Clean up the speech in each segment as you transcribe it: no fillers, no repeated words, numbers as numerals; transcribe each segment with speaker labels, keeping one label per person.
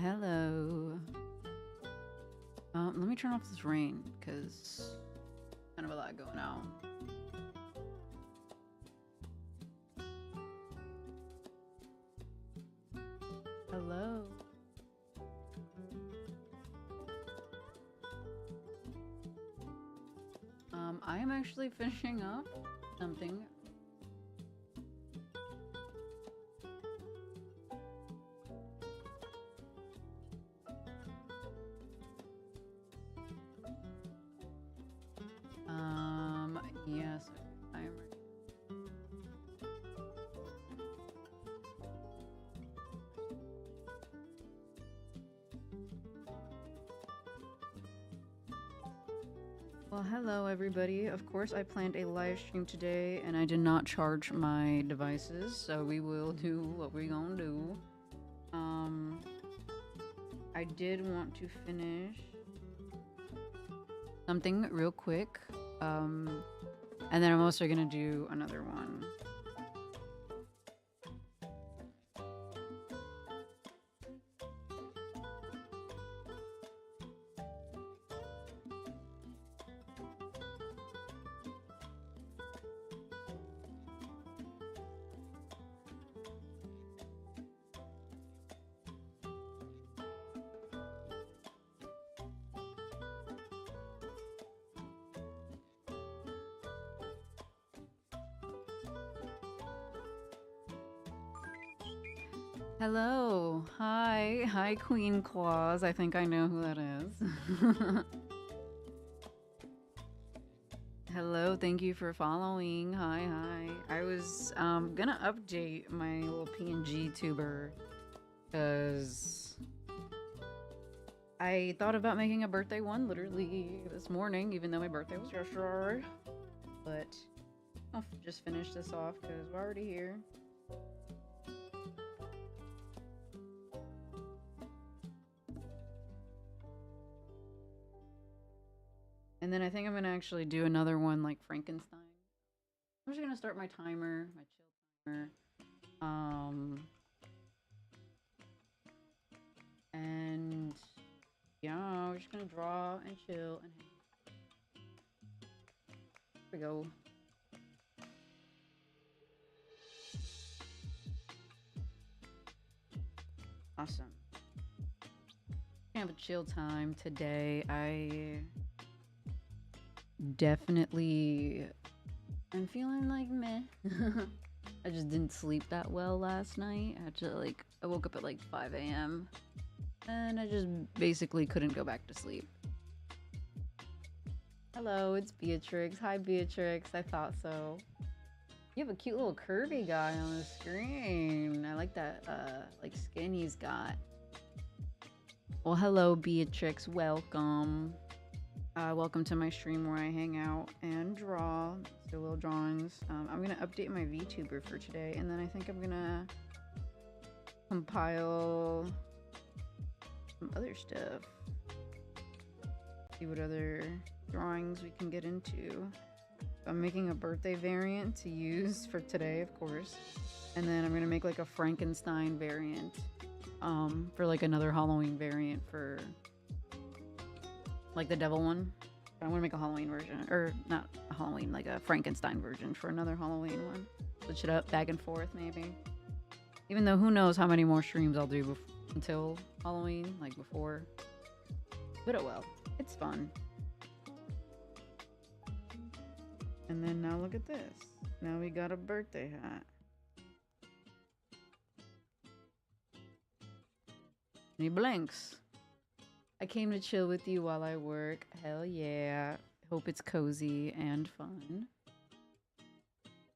Speaker 1: Hello. Let me turn off this rain because kind of a lot going on. Hello. I am actually finishing up something. Yes, I am ready. Well, hello everybody. Of course, I planned a live stream today and I did not charge my devices, so we will do what we're gonna do. I did want to finish something real quick. And then I'm also gonna do another one. Hello. Hi. Hi, Queen Claus. I think I know who that is. Hello. Thank you for following. Hi, hi. I was gonna update my little PNG tuber because I thought about making a birthday one literally this morning, even though my birthday was yesterday. But I'll just finish this off because we're already here. And then I think I'm gonna actually do another one like Frankenstein. I'm just gonna start my timer, my chill timer. And yeah, we're just gonna draw and chill and hang. Here we go. Awesome. I have a chill time today. I definitely I'm feeling like meh. I just didn't sleep that well last night. I woke up at like 5 a.m. and I just basically couldn't go back to sleep. Hello, it's Beatrix. Hi, Beatrix. I thought so. You have a cute little curvy guy on the screen. I like that like skin he's got. Well, hello, Beatrix. Welcome. Welcome to my stream where I hang out and draw. Do little drawings. I'm gonna update my VTuber for today, and then I think I'm gonna compile some other stuff. See what other drawings we can get into. I'm making a birthday variant to use for today, of course, and then I'm gonna make like a Frankenstein variant for like another Halloween variant for like the devil one. I want to make a Halloween version, or not a Halloween, like a Frankenstein version for another Halloween one. Switch it up back and forth, maybe. Even though who knows how many more streams I'll do until Halloween, like before. But oh well, it's fun. And then now look at this. Now we got a birthday hat. And he blinks. I came to chill with you while I work. Hell yeah. Hope it's cozy and fun.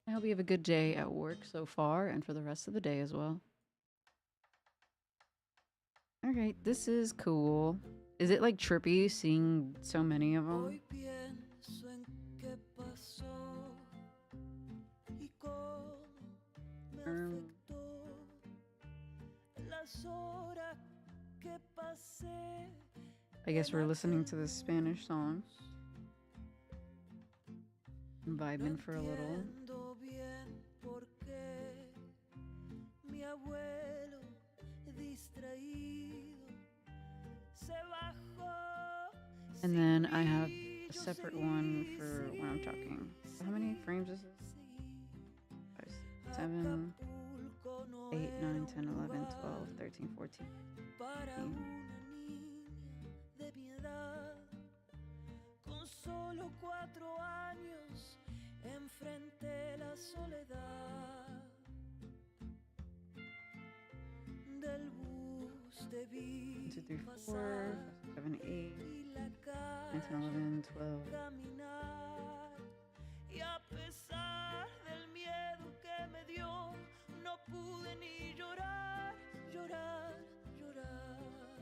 Speaker 1: I hope you have a good day at work so far and for the rest of the day as well. Alright, this is cool. Is it like trippy seeing so many of them? I guess we're listening to the Spanish song. Vibing for a little. And then I have a separate one for when I'm talking. How many frames is this? 5, 7, 8, 9, 10, 11, 12, 13, 14, 15.
Speaker 2: Solo 4 años enfrenté la soledad del bus de
Speaker 1: 1, 2, 3, 4, 5, 7, 8, 9, 10, 11, 12.
Speaker 2: caminar y a pesar del miedo que me dio no pude ni llorar, llorar, llorar.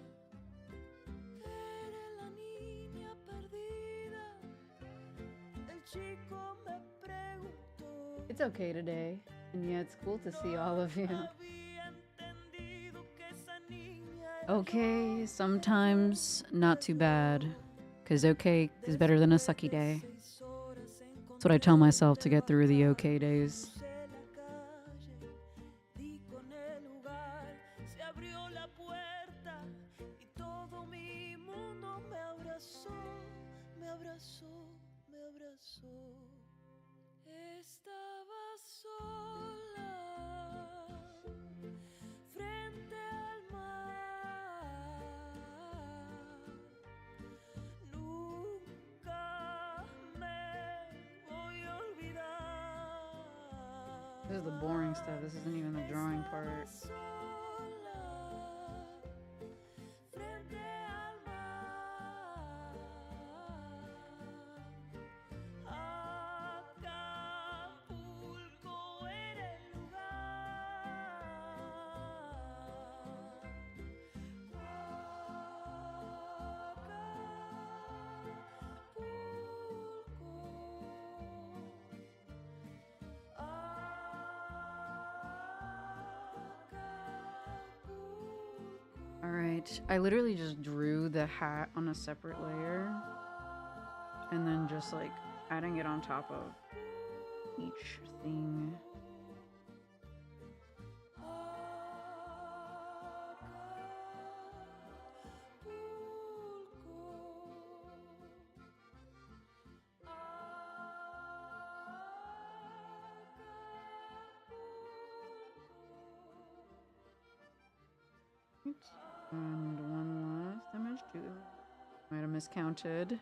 Speaker 2: Eres la niña perdida. El chico me preguntó.
Speaker 1: It's okay today. And yeah, it's cool to see all of you. Okay, sometimes not too bad. Because okay is better than a sucky day. That's what I tell myself to get through the okay days.
Speaker 2: Estaba sola frente al mar. Nunca me voy a olvidar.
Speaker 1: This is the boring stuff. This isn't even the drawing part. Alright, I literally just drew the hat on a separate layer and then just like adding it on top of each thing. And one last image too. Might have miscounted.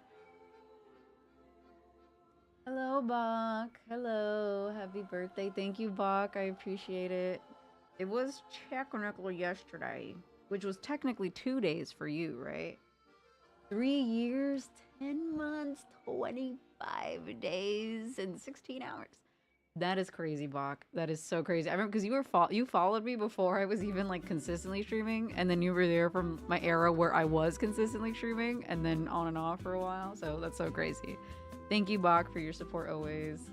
Speaker 1: Hello, Bach. Hello. Happy birthday. Thank you, Bach. I appreciate it. It was technically yesterday, which was technically 2 days for you, right? 3 years, 10 months, 25 days, and 16 hours. That is crazy, Bach. That is so crazy. I remember because you followed me before I was even like consistently streaming, and then you were there from my era where I was consistently streaming, and then on and off for a while. So that's so crazy. Thank you, Bach, for your support always.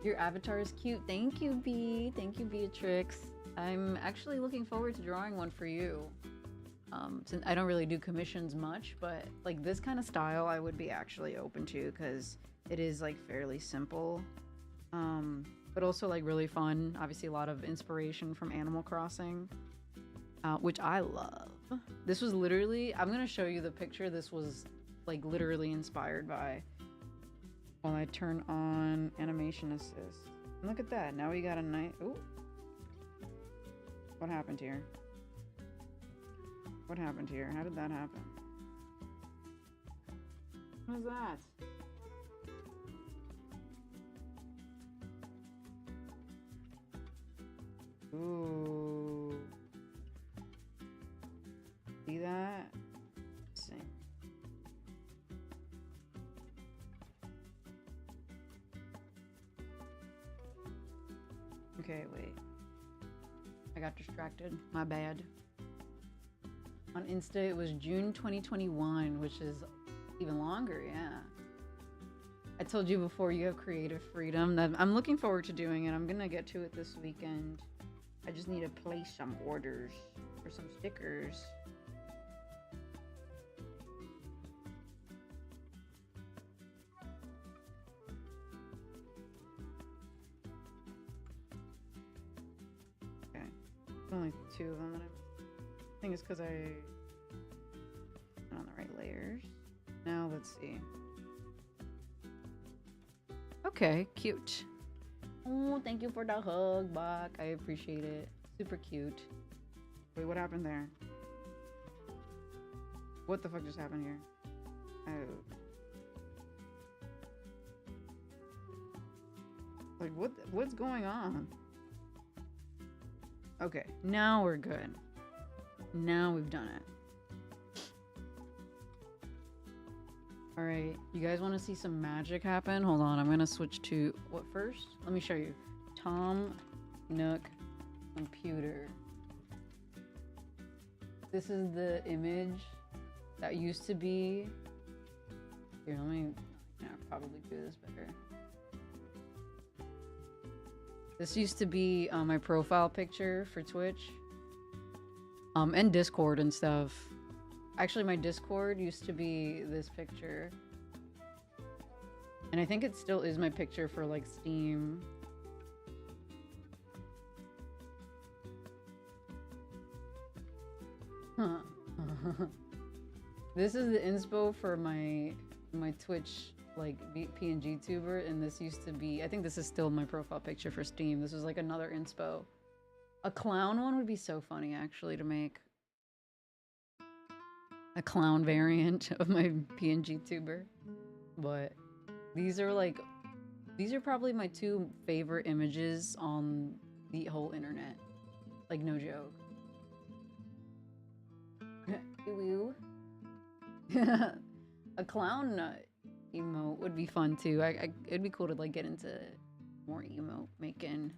Speaker 1: Your avatar is cute. Thank you, B. Thank you, Beatrix. I'm actually looking forward to drawing one for you. Since I don't really do commissions much, but like this kind of style I would be actually open to because it is like fairly simple. But also like really fun. Obviously a lot of inspiration from Animal Crossing, which I love. This was literally, I'm gonna show you the picture. This was like literally inspired by while I turn on animation assist. And look at that. Now we got a nice, ooh. What happened here? What happened here? How did that happen? What is that? Ooh. See that? Let's see. Okay, wait. I got distracted. My bad. On Insta, it was June 2021, which is even longer, yeah. I told you before, you have creative freedom. That I'm looking forward to doing it. I'm gonna get to it this weekend. I just need to place some orders for some stickers. Okay, only 2 of them that I think it's because I on the right layers. Now let's see. Okay, cute. Oh, thank you for the hug, Bach. I appreciate it. Super cute. Wait, what happened there? What the fuck just happened here? Oh. Like, what's going on? Okay, now we're good. Now we've done it. Alright, you guys want to see some magic happen? Hold on, I'm gonna switch to... What first? Let me show you. Tom Nook computer. This is the image that used to be... Here, let me... Yeah, probably do this better. This used to be my profile picture for Twitch. And Discord and stuff. Actually, my Discord used to be this picture. And I think it still is my picture for, like, Steam. Huh. This is the inspo for my Twitch, like, PNG tuber, and this used to be... I think this is still my profile picture for Steam. This was, like, another inspo. A clown one would be so funny, actually, to make. A clown variant of my PNG tuber. But these are, like... These are probably my two favorite images on the whole internet. Like, no joke. Ew. A clown emote would be fun too. It'd be cool to like get into more emote making.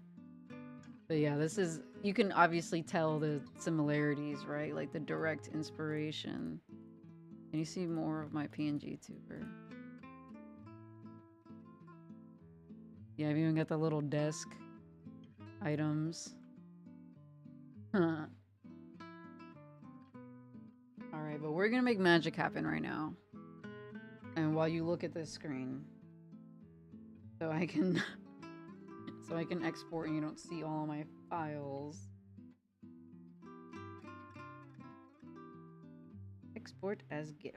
Speaker 1: But yeah, this is, you can obviously tell the similarities, right? Like the direct inspiration. And you see more of my PNG tuber. Yeah, I've even got the little desk items. Huh. Alright, but we're gonna make magic happen right now. And while you look at this screen, so I can export and you don't see all my files. Export as GIF.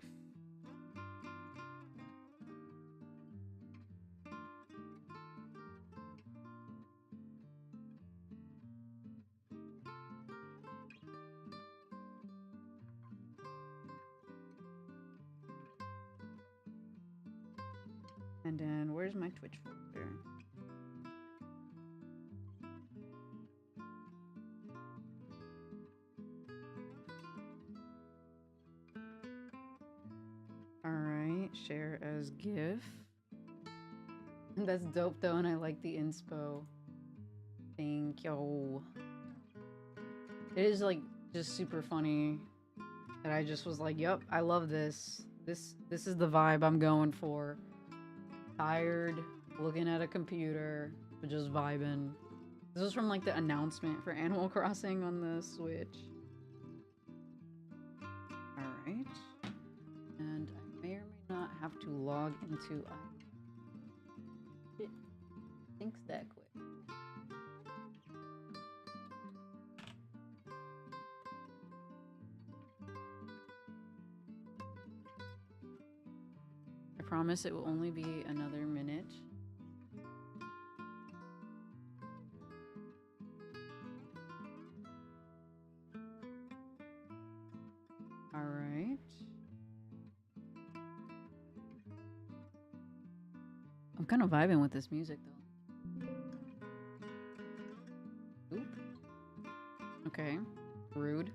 Speaker 1: And then, where's my Twitch folder? Alright, share as GIF. That's dope though, and I like the inspo. Thank you. It is like just super funny that I just was like, yup, I love this. This is the vibe I'm going for. Tired, looking at a computer, but just vibing. This was from like the announcement for Animal Crossing on the Switch. Alright. And I may or may not have to log into it thinks that quick. I promise it will only be another minute. All right. I'm kind of vibing with this music though. Oop. Okay. Rude.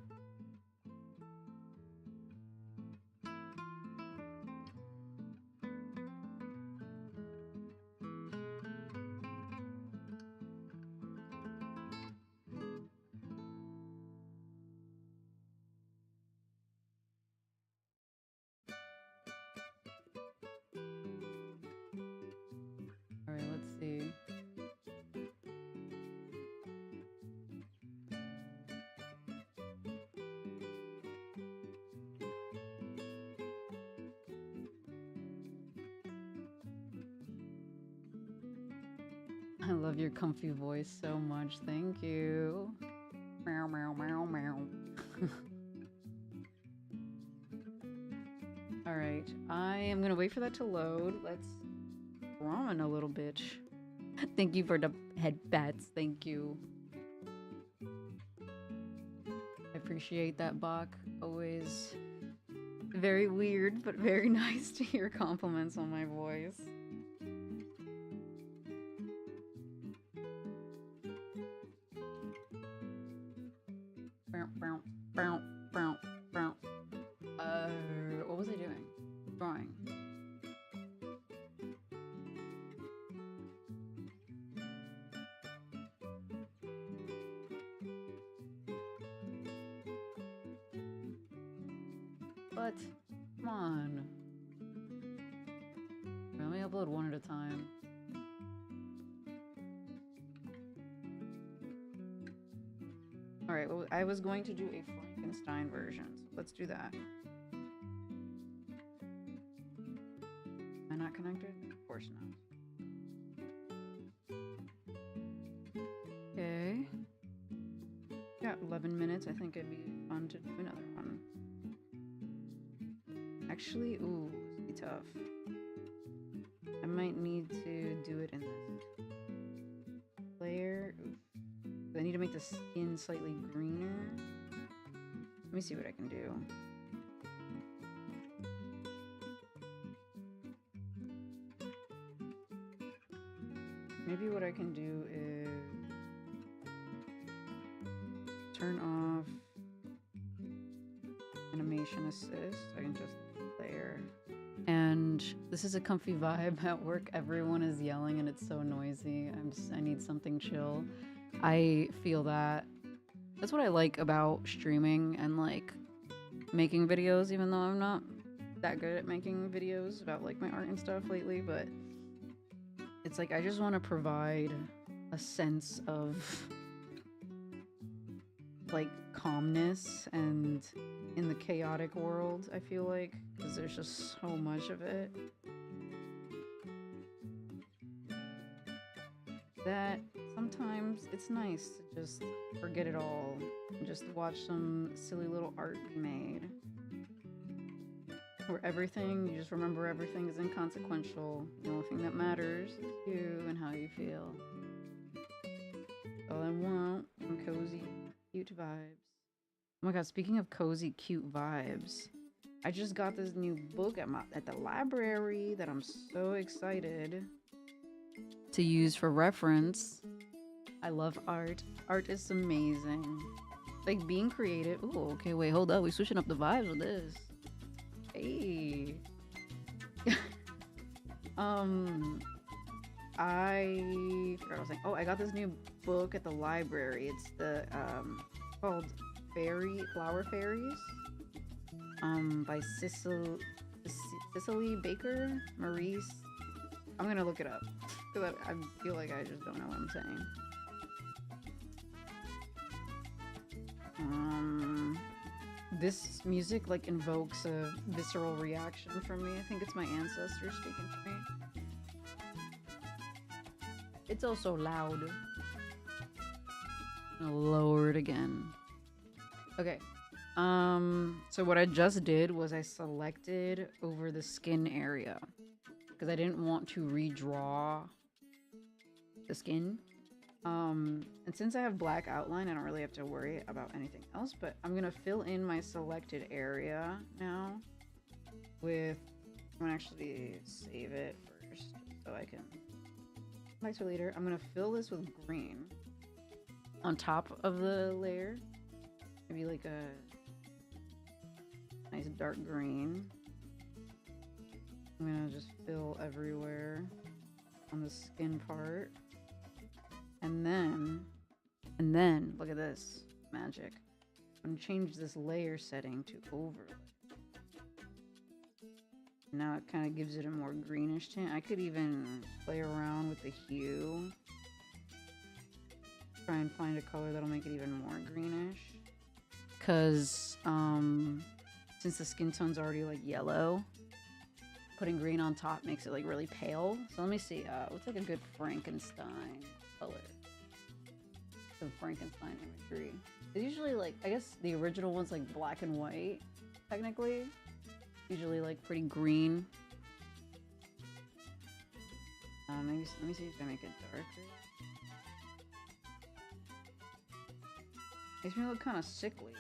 Speaker 1: All right, let's see. I love your comfy voice so much. Thank you. Meow, meow, meow, meow. All right, I am gonna wait for that to load. Let's ramen a little bitch. Thank you for the head bats. Thank you. I appreciate that, Bach. Always very weird, but very nice to hear compliments on my voice. What was I doing? Drawing. But, come on. Let me upload one at a time. Alright, well, I was going to do a Frankenstein version, so let's do that. Am I not connected? Of course not. Okay. Got 11 minutes. I think it'd be fun to do another one. Actually, ooh, this would be tough. I might need to do it in this layer. Oof. I need to make the skin slightly greener. Let me see what I can do. Maybe what I can do is turn off animation assist. I can just layer. And this is a comfy vibe at work. Everyone is yelling and it's so noisy. I need something chill. I feel that. That's what I like about streaming and like making videos, even though I'm not that good at making videos about like my art and stuff lately, but it's like I just want to provide a sense of like calmness and in the chaotic world, I feel like, because there's just so much of it that sometimes it's nice to just forget it all and just watch some silly little art be made where everything, you just remember everything is inconsequential. The only thing that matters is you and how you feel. All I want, some cozy, cute vibes. Oh my god, speaking of cozy, cute vibes, I just got this new book at the library that I'm so excited to use for reference. I love art. Art is amazing. Like being creative. Ooh, okay, wait, hold up. We switching up the vibes with this. Hey. I forgot what I was saying. Oh, I got this new book at the library. It's the called Flower Fairies. By Cicely Baker, Maurice. I'm gonna look it up because I feel like I just don't know what I'm saying. This music like invokes a visceral reaction from me. I think it's my ancestors speaking to me. It's also loud. I'm gonna lower it again. Okay. So what I just did was I selected over the skin area because I didn't want to redraw the skin. And since I have black outline, I don't really have to worry about anything else, but I'm gonna fill in my selected area now with, I'm gonna actually save it first so I can come back to it later. I'm gonna fill this with green on top of the layer, maybe like a nice dark green. I'm gonna just fill everywhere on the skin part. And then, look at this magic. I'm gonna change this layer setting to overlay. Now it kind of gives it a more greenish tint. I could even play around with the hue. Try and find a color that'll make it even more greenish. Cause, since the skin tone's already like yellow, putting green on top makes it like really pale. So let me see, what's like a good Frankenstein color? Some Frankenstein imagery. It's usually like, I guess the original one's like black and white, technically. Usually like pretty green. Maybe let me see if I make it darker. Makes me look kind of sickly.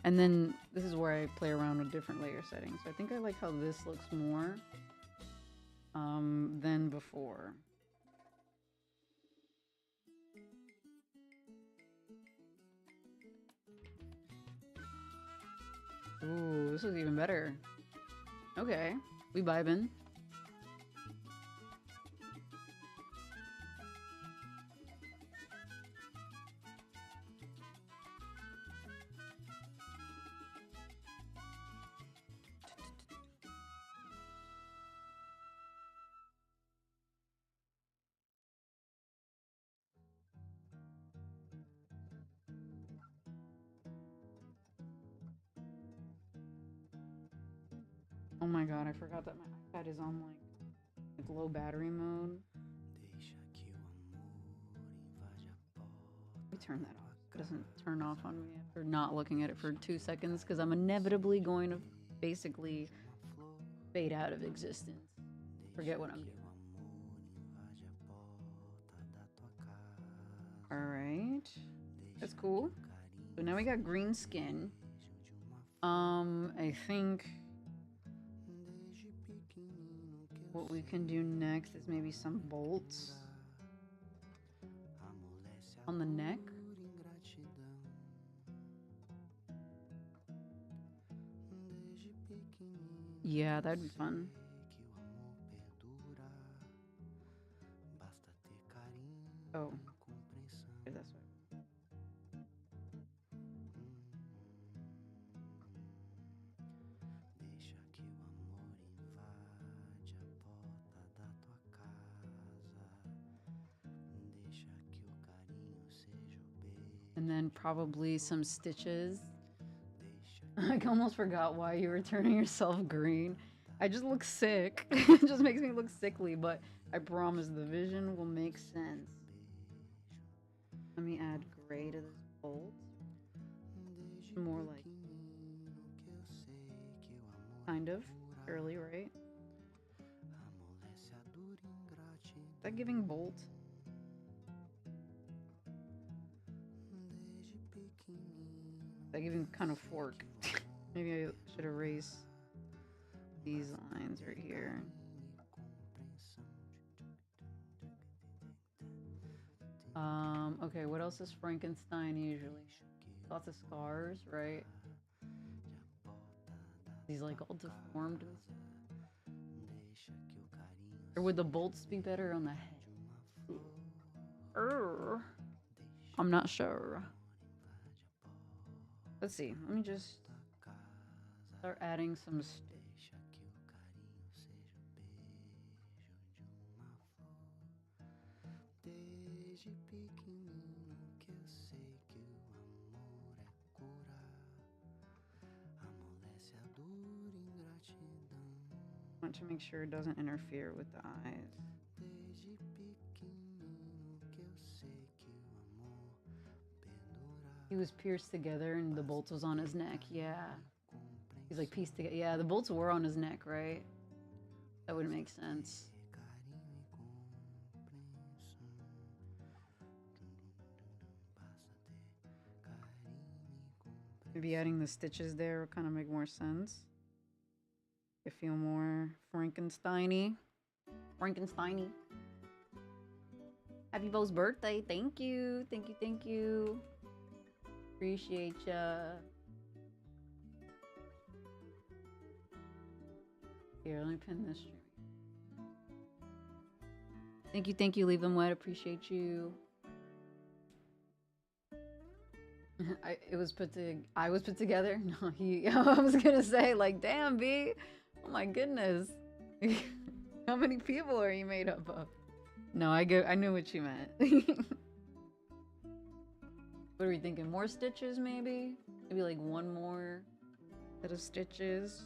Speaker 1: And then this is where I play around with different layer settings. So I think I like how this looks more than before. Ooh, this is even better. Okay, we vibing. Oh my god, I forgot that my iPad is on like low battery mode. Let me turn that off. It doesn't turn off on me after not looking at it for 2 seconds because I'm inevitably going to basically fade out of existence. Forget what I'm doing. Alright. That's cool. So now we got green skin. I think what we can do next is maybe some bolts on the neck. Yeah, that'd be fun. Oh, okay, that's right. And then probably some stitches. I almost forgot why you were turning yourself green. I just look sick. It just makes me look sickly, but I promise the vision will make sense. Let me add gray to this bolt. More like kind of early, right? Is that giving bolt? Is that giving kind of fork? Maybe I should erase these lines right here. Okay, what else is Frankenstein usually? Lots of scars, right? He's like all deformed. Or would the bolts be better on the head? I'm not sure. Let's see. Let me just start adding some want to make sure it doesn't interfere with the eyes. He was pierced together and the bolt was on his neck. Yeah. He's like pieced together. Yeah, the bolts were on his neck, right? That would make sense. Maybe adding the stitches there would kind of make more sense. I feel more Frankenstein-y. Frankenstein-y. Happy Bo's birthday. Thank you. Thank you, thank you. Appreciate ya. Here, let me pin this stream. Thank you, Leave Them Wet. Appreciate you. I was put together. No, I was gonna say like, damn, B. Oh my goodness. How many people are you made up of? No, I knew what you meant. What are we thinking? More stitches, maybe? Maybe like one more set of stitches.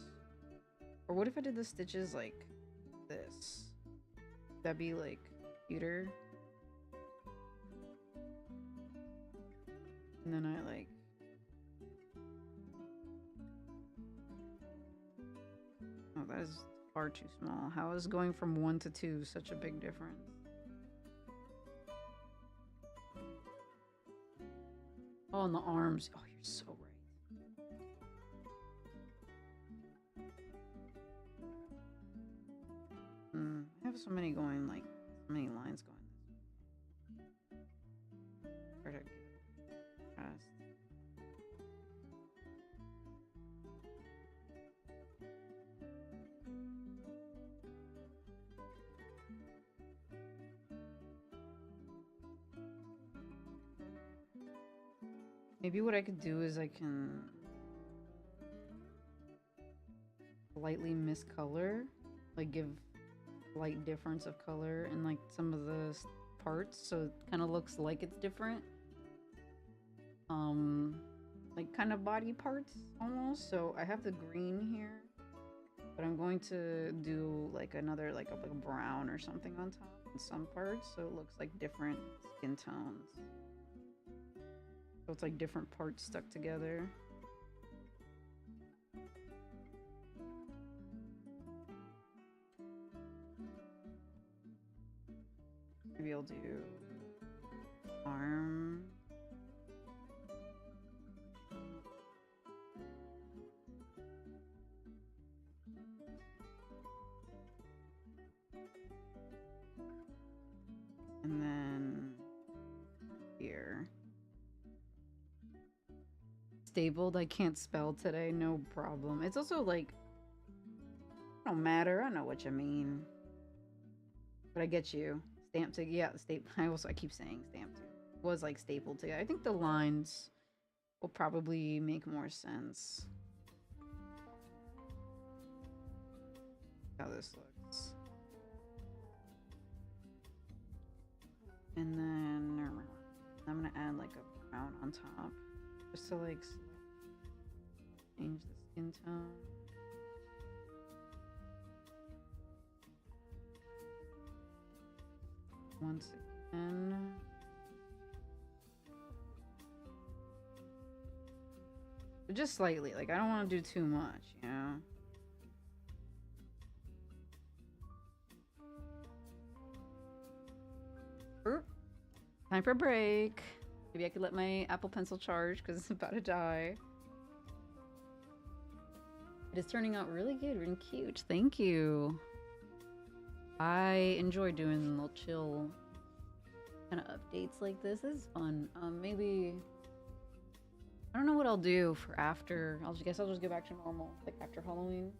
Speaker 1: Or what if I did the stitches like this? That'd be like cuter. And then I like... Oh, that is far too small. How is going from 1 to 2 such a big difference? Oh, and the arms. Oh, you're so right. I have so many going, like, so many lines going. Try to give it fast. Maybe what I could do is I can lightly miscolor, like give light difference of color in like some of the parts, so it kind of looks like it's different. Like kind of body parts almost. So I have the green here, but I'm going to do like another like a brown or something on top in some parts, so it looks like different skin tones. So it's like different parts stuck together. Maybe I'll do arm. And then here. Stapled, I can't spell today, no problem. It's also like, it don't matter, I know what you mean. But I get you. Stamped together, yeah, I keep saying stamped. Was like stapled together. I think the lines will probably make more sense. How this looks. And then I'm gonna add like a brown on top, just to like change the skin tone. Once again. But just slightly, like I don't want to do too much, you know? Time for a break. Maybe I could let my Apple Pencil charge because it's about to die. It is turning out really good and cute. Thank you. I enjoy doing little chill kind of updates like this. This is fun. Maybe I don't know what I'll do for after. I guess I'll just go back to normal, like after Halloween.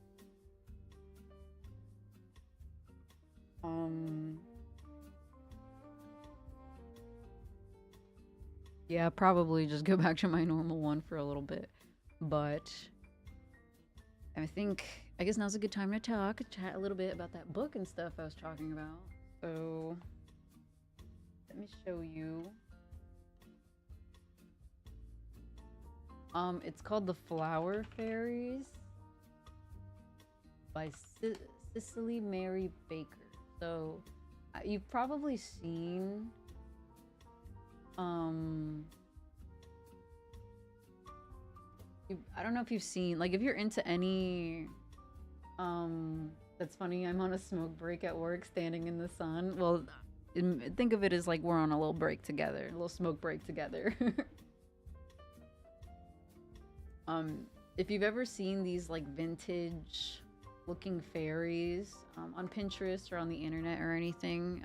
Speaker 1: Yeah, probably just go back to my normal one for a little bit. But I guess now's a good time to chat a little bit about that book and stuff I was talking about. So let me show you. It's called The Flower Fairies by Cicely Mary Baker. So you've probably seen I don't know if you've seen, like, if you're into any that's funny, I'm on a smoke break at work standing in the sun. Well, think of it as like we're on a little break together, a little smoke break together. If you've ever seen these like vintage looking fairies on Pinterest or on the internet or anything,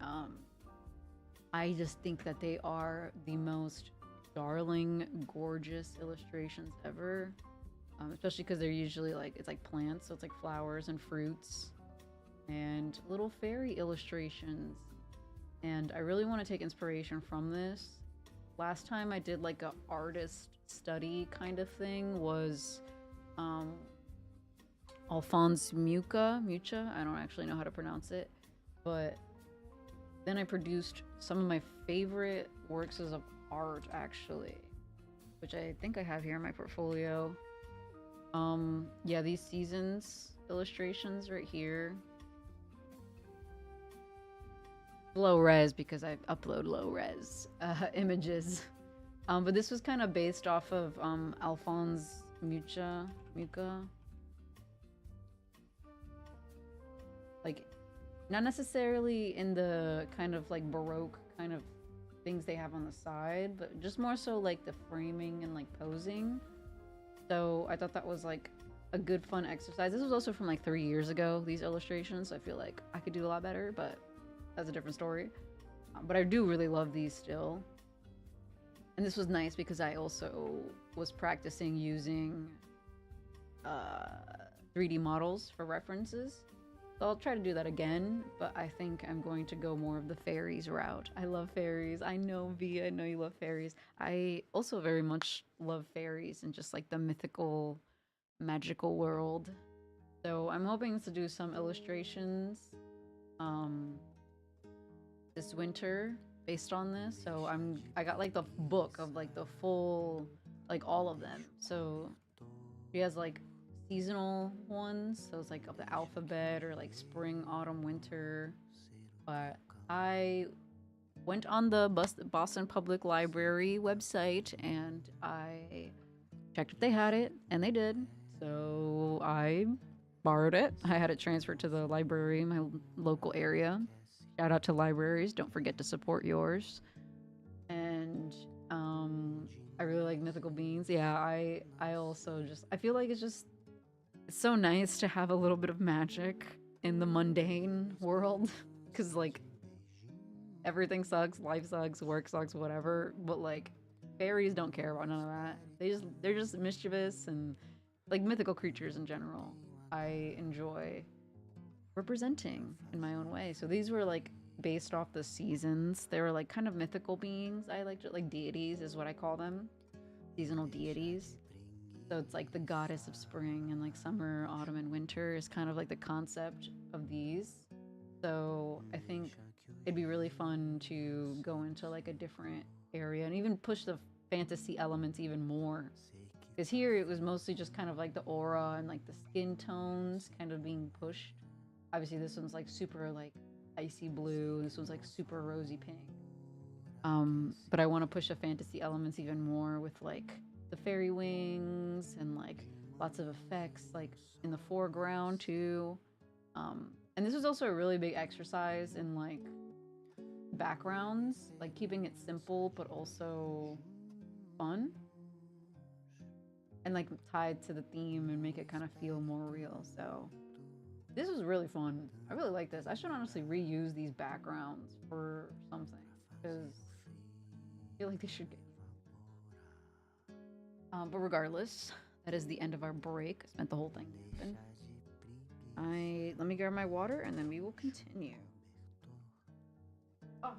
Speaker 1: I just think that they are the most darling, gorgeous illustrations ever. Especially because they're usually like, it's like plants, so it's like flowers and fruits and little fairy illustrations. And I really want to take inspiration from this. Last time I did like a artist study kind of thing was Alphonse Mucha, I don't actually know how to pronounce it, but then I produced some of my favorite works of art actually, which I think I have here in my portfolio. Yeah, these seasons illustrations right here. Low res because I upload low res images. But this was kind of based off of Alphonse Mucha, like not necessarily in the kind of like Baroque kind of things they have on the side, but just more so like the framing and like posing. So I thought that was like a good fun exercise. This was also from like 3 years ago, these illustrations. So I feel like I could do a lot better, but that's a different story. But I do really love these still. And this was nice because I also was practicing using 3D models for references. So I'll try to do that again, but I think I'm going to go more of the fairies route. I love fairies. I know, V, I know you love fairies. I also very much love fairies and just like the mythical, magical world. So I'm hoping to do some illustrations um, this winter based on this. So I got like the book of like the full, like all of them. So she has like seasonal ones, so it's like of the alphabet or like spring, autumn, winter. But I went on the Boston Public Library website and I checked if they had it, and they did. So I borrowed it. I had it transferred to the library in my local area. Shout out to libraries. Don't forget to support yours. And I really like mythical beings. Yeah, I also just I feel like it's so nice to have a little bit of magic in the mundane world because like everything sucks, life sucks, work sucks, whatever. But like fairies don't care about none of that. They're just mischievous and like mythical creatures in general. I enjoy representing in my own way. So these were like based off the seasons. They were like kind of mythical beings. I like deities is what I call them. Seasonal deities. So it's like the goddess of spring and like summer, autumn, and winter is kind of like the concept of these. So I think it'd be really fun to go into like a different area and even push the fantasy elements even more. Because here it was mostly just kind of like the aura and like the skin tones kind of being pushed. Obviously, this one's like super like icy blue. This one's like super rosy pink. But I want to push the fantasy elements even more with like the fairy wings and like lots of effects like in the foreground too. And this was also a really big exercise in like backgrounds, like keeping it simple but also fun and like tied to the theme and make it kind of feel more real. So this was really fun. I really like this. I should honestly reuse these backgrounds for something because I feel like they should get. But regardless, that is the end of our break. I spent the whole thing open. Let me grab my water and then we will continue. Oh, I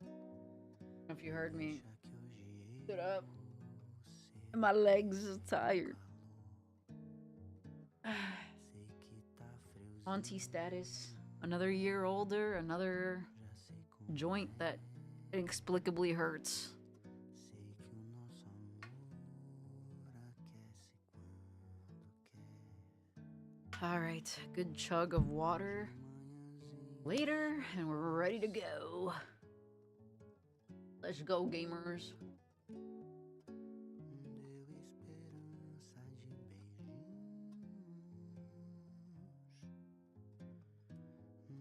Speaker 1: don't know if you heard me. Stood up. And my legs are tired. Auntie status. Another year older, another joint that inexplicably hurts. Alright, good chug of water. Later, and we're ready to go. Let's go, gamers.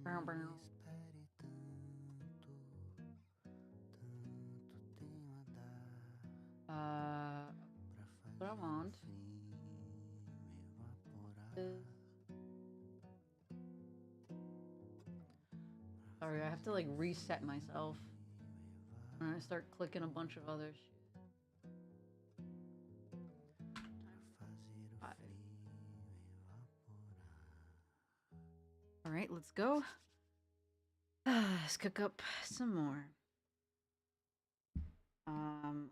Speaker 1: Bow, bow. What I want is... Sorry, I have to like reset myself when I start clicking a bunch of other shit. All right, let's go. Let's cook up some more. Um,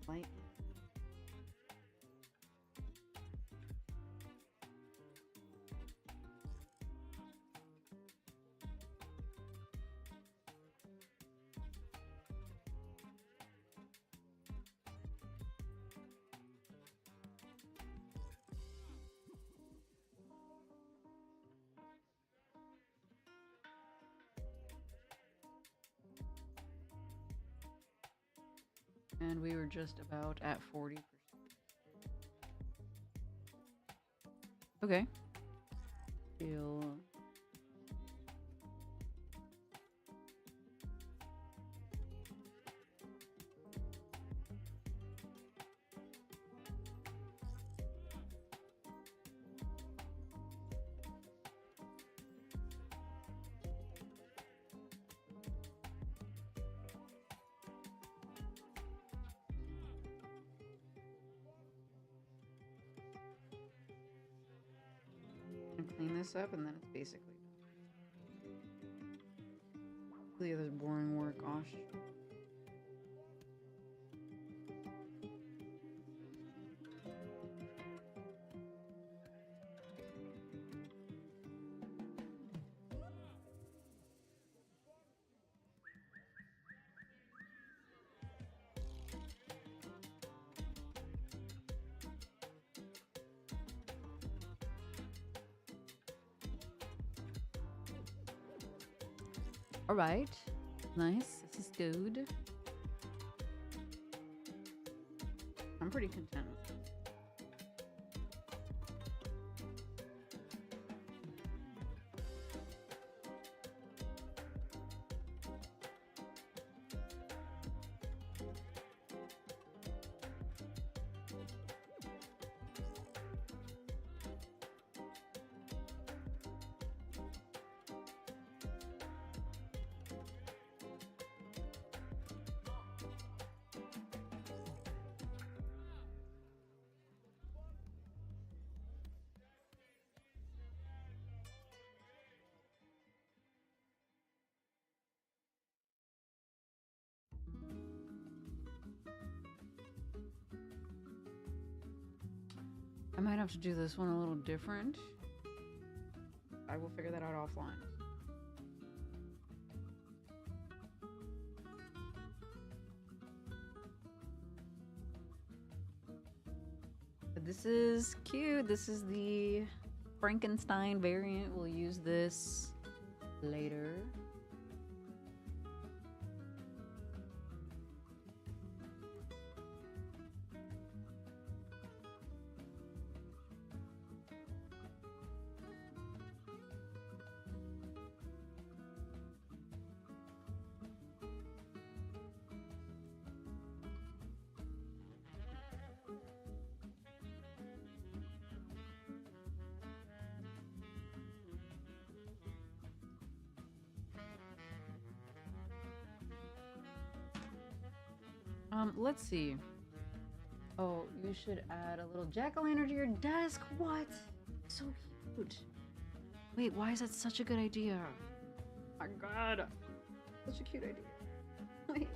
Speaker 1: light. And we were just about at 40%. Okay. Feel. Clean this up and then it's basically clear this boring work off. All right, nice. This is good. I'm pretty content with it. I might have to do this one a little different. I will figure that out offline. But this is cute. This is the Frankenstein variant. We'll use this later. Let's see. Oh, you should add a little jack-o'-lantern to your desk. What? So cute. Wait, why is that such a good idea? My God, such a cute idea. Wait.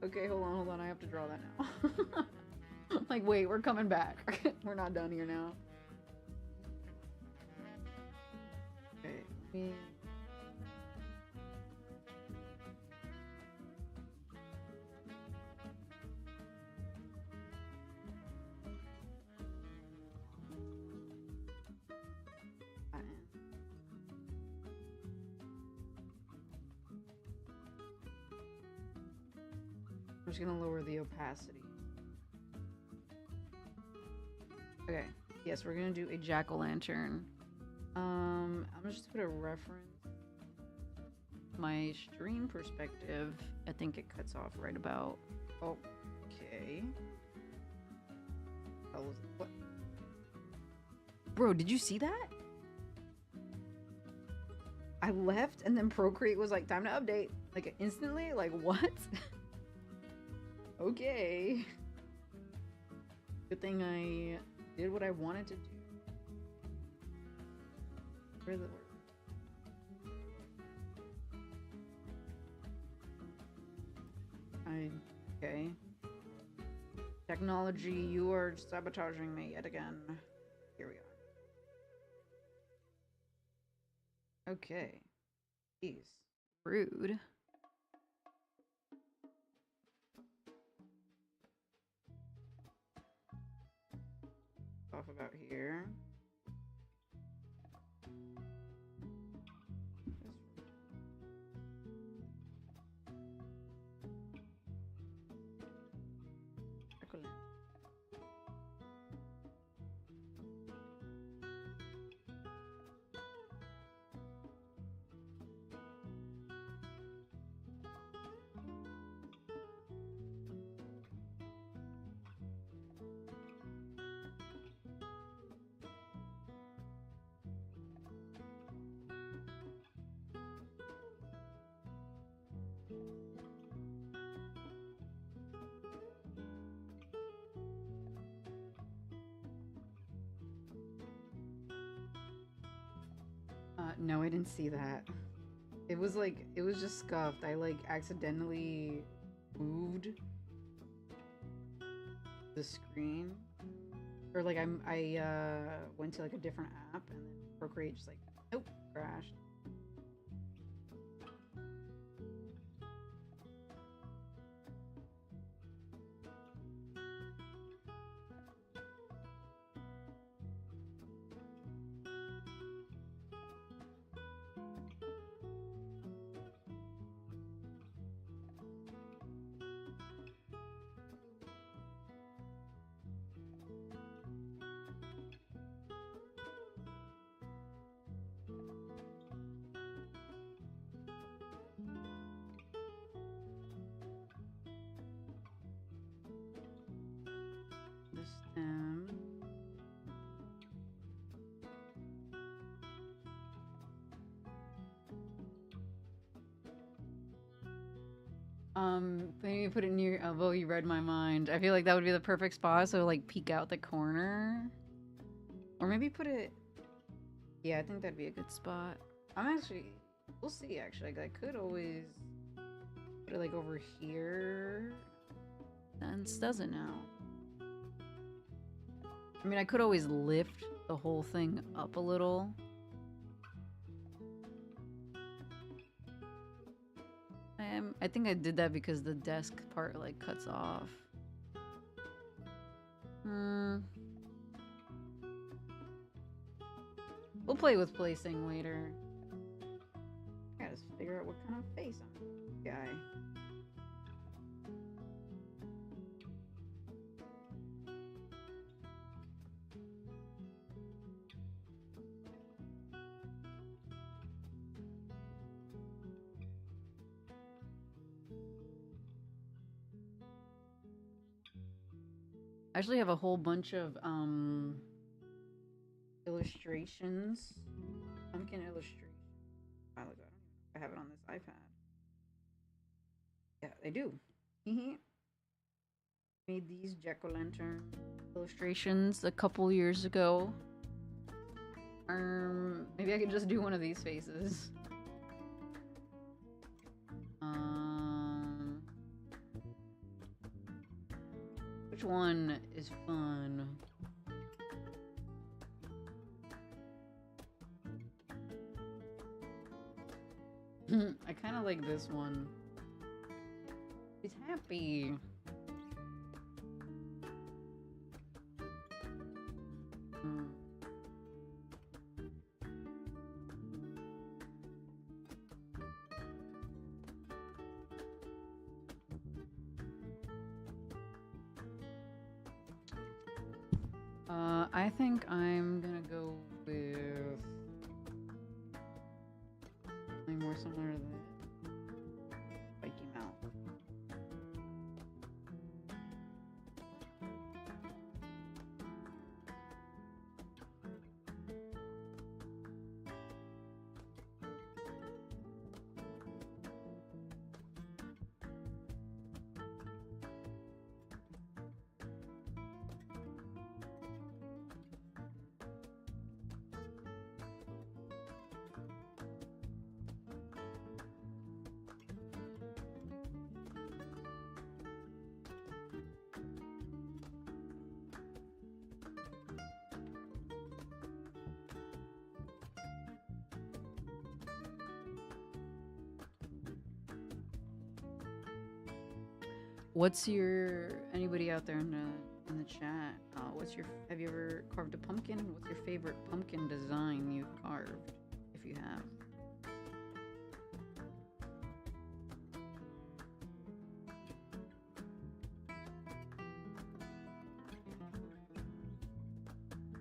Speaker 1: Okay, hold on. I have to draw that now. Like, wait, we're coming back. We're not done here now. Okay, let me. I'm just gonna lower the opacity. Okay, yes, we're gonna do a jack-o'-lantern. I'm just gonna put a reference. My stream perspective, I think it cuts off right about. Okay. What? Bro, did you see that? I left and then Procreate was like, time to update. Like instantly? Like what? Okay. Good thing I did what I wanted to do. Where's the word? Okay. Technology, you are sabotaging me yet again. Here we are. Okay. Jeez. Rude. Off about here. No, I didn't see that. It was like, it was just scuffed. I like accidentally moved the screen. Or like I went to like a different app and then Procreate just like, nope, crashed. The stem. Maybe put it near your elbow. You read my mind. I feel like that would be the perfect spot. So like peek out the corner, or maybe put it. Yeah, I think that'd be a good spot. I'm actually. We'll see. Actually, like, I could always put it like over here. Sense does it now? I mean, I could always lift the whole thing up a little. I think I did that because the desk part like cuts off. We'll play with placing later. I gotta figure out what kind of face I'm this guy. I actually have a whole bunch of illustrations. Pumpkin illustration. I don't know if I have it on this iPad. Yeah, they do. Made these jack-o'-lantern illustrations a couple years ago. Maybe I could just do one of these faces. Which one is fun? I kind of like this one. He's happy. I think I'm gonna go with something more similar to that. Spiky mouth. What's your anybody out there in the chat? What's your have you ever carved a pumpkin? What's your favorite pumpkin design you've carved, if you have?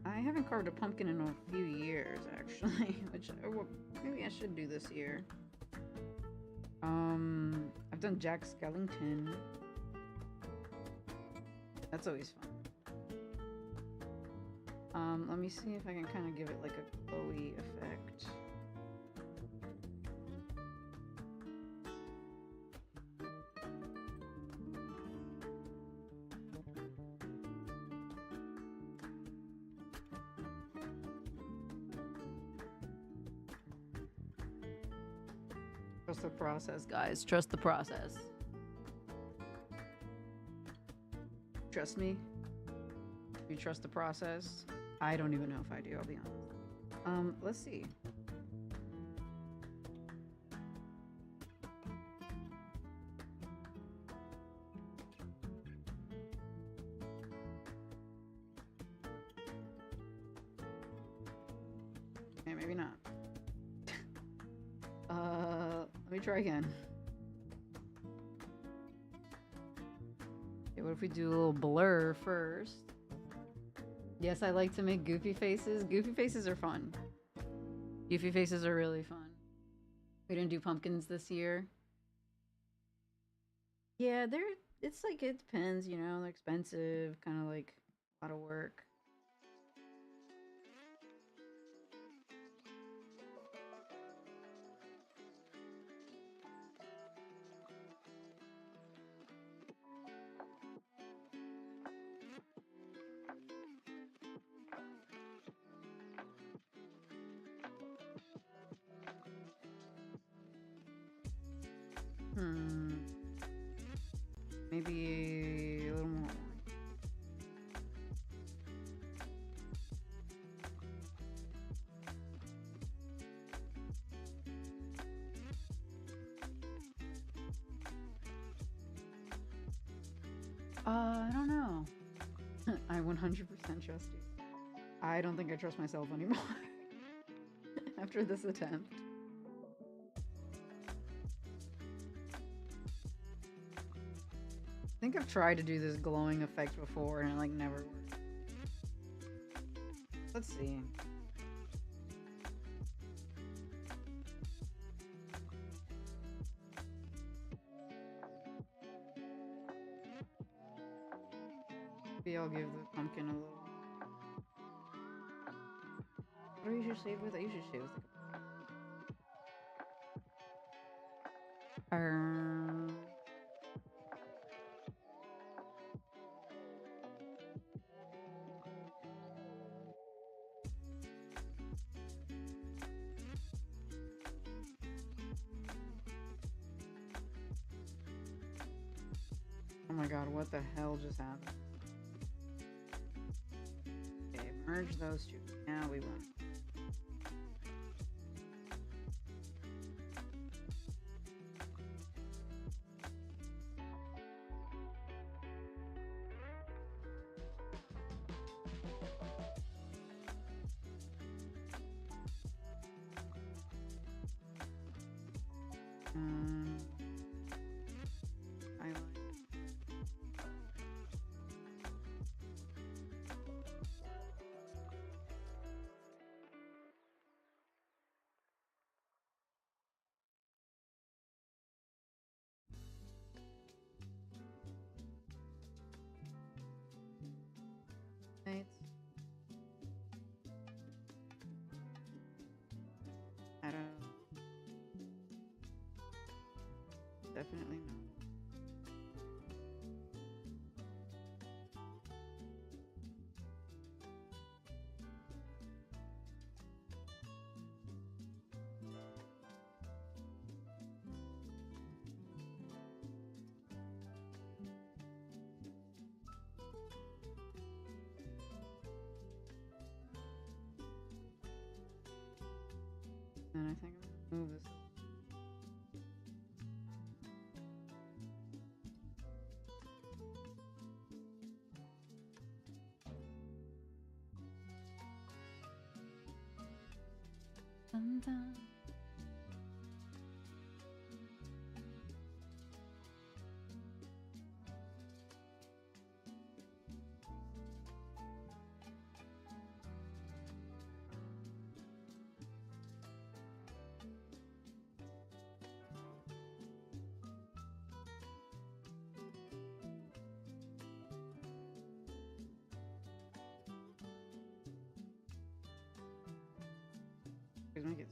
Speaker 1: I haven't carved a pumpkin in a few years, actually, which maybe I should do this year. I've done Jack Skellington. That's always fun. Let me see if I can kind of give it like a glowy effect. Trust the process, guys. Trust the process. Trust me? You trust the process? I don't even know if I do, I'll be honest. Let's see. Okay, maybe not. Let me try again. Okay, what if we do a little blur first? Yes, I like to make goofy faces. Goofy faces are fun. Goofy faces are really fun. We didn't do pumpkins this year. Yeah, it's like, it depends, you know, they're expensive, kind of like a lot of work. Hmm. Maybe a little more. I don't know. I 100% trust you. I don't think I trust myself anymore after this attempt. I think I've tried to do this glowing effect before and it like never worked. Let's see. Maybe I'll give the pumpkin a little. What do I usually shave with? I usually shave with like oh my god, what the hell just happened? Okay, merge those two. Now we win. Highlight. Right. I don't know. Definitely not. And I think I'm gonna move this. Sometimes. Please make it.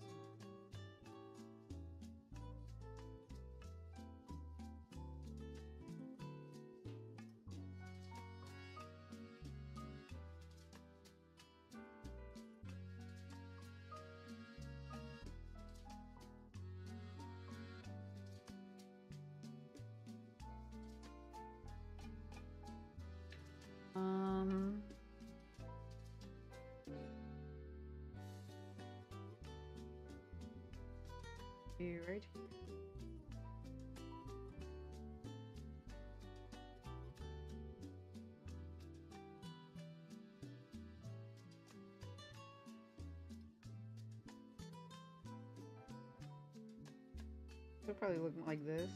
Speaker 1: Be right here. It'll probably look like this.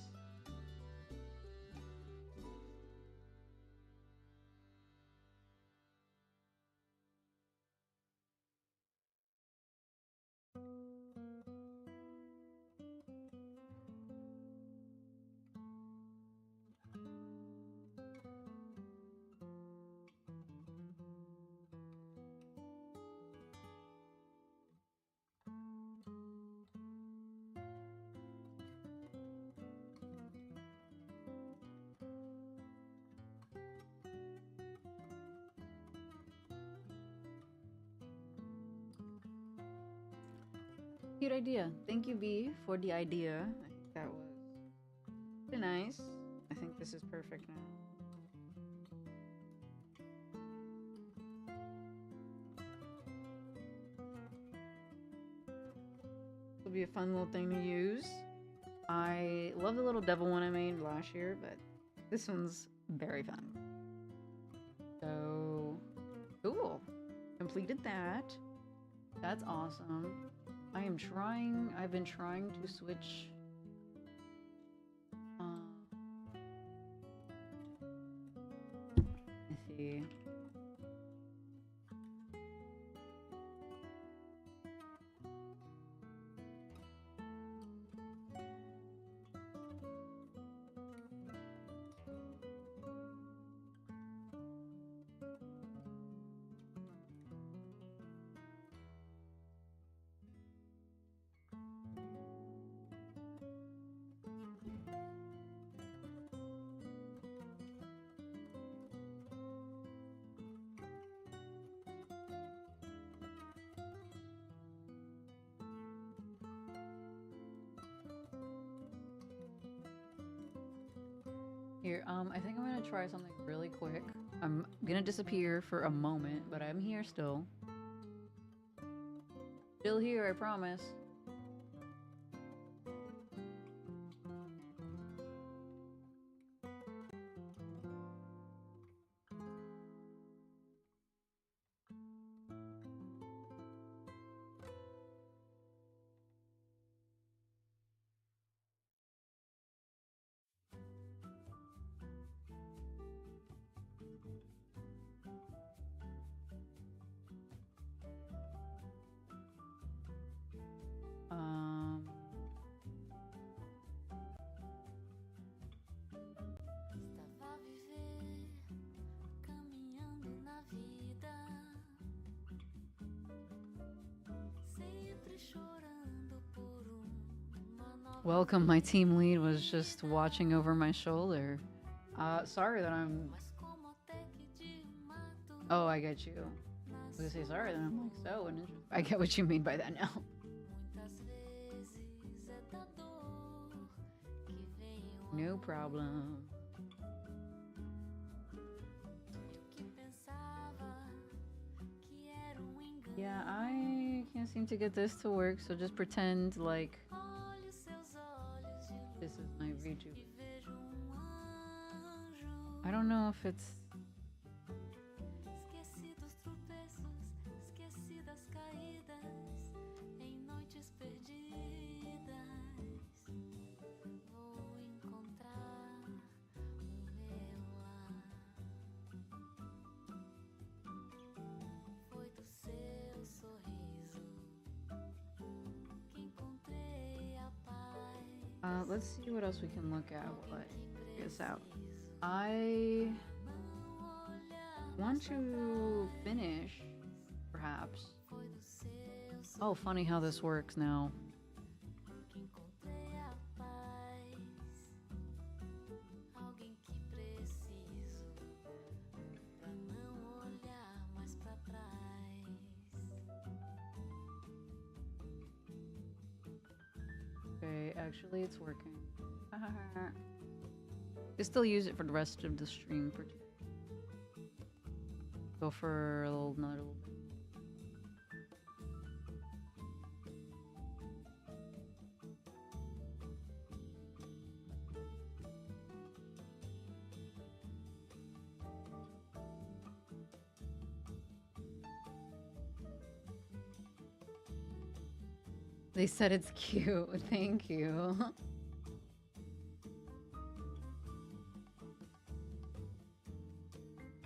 Speaker 1: Cute idea. Thank you, B, for the idea. I think that was pretty nice. I think this is perfect now. It'll be a fun little thing to use. I love the little devil one I made last year, but this one's very fun. So, cool. Completed that. That's awesome. I've been trying to switch. Let's see. Here, I think I'm gonna try something really quick. I'm gonna disappear for a moment, but I'm here still. Still here, I promise.
Speaker 2: Estava a viver, caminhando na vida, sempre chorando por uma nova.
Speaker 1: Welcome, my team lead was just watching over my shoulder. Sorry that I'm.
Speaker 2: Mas como até que de mato
Speaker 1: Oh, I get you. I was gonna say sorry, then I'm like, so, and I get what you mean by that now.
Speaker 2: muitas vezes é da dor que vem o
Speaker 1: No problem.
Speaker 2: que pensava que era engano.
Speaker 1: Yeah, I can't seem to get this to work, so just pretend like
Speaker 2: Olhe seus olhos de
Speaker 1: this is my redo.
Speaker 2: e vejo anjo.
Speaker 1: I don't know if it's.
Speaker 2: Esqueci dos tropeços, esqueci das caídas, em noites perdidas. Vou encontrar o meu lar. Foi do seu sorriso que encontrei a paz.
Speaker 1: Let's see what else we can look at while I figure this out. I want to finish, perhaps.
Speaker 2: Foi do seu
Speaker 1: Oh, funny how this works now.
Speaker 2: que encontrei a paz. Alguém que preciso pra não olhar mais pra trás.
Speaker 1: Okay, actually, it's working. You still use it for the rest of the stream. Go for another little bit. They said it's cute. Thank you.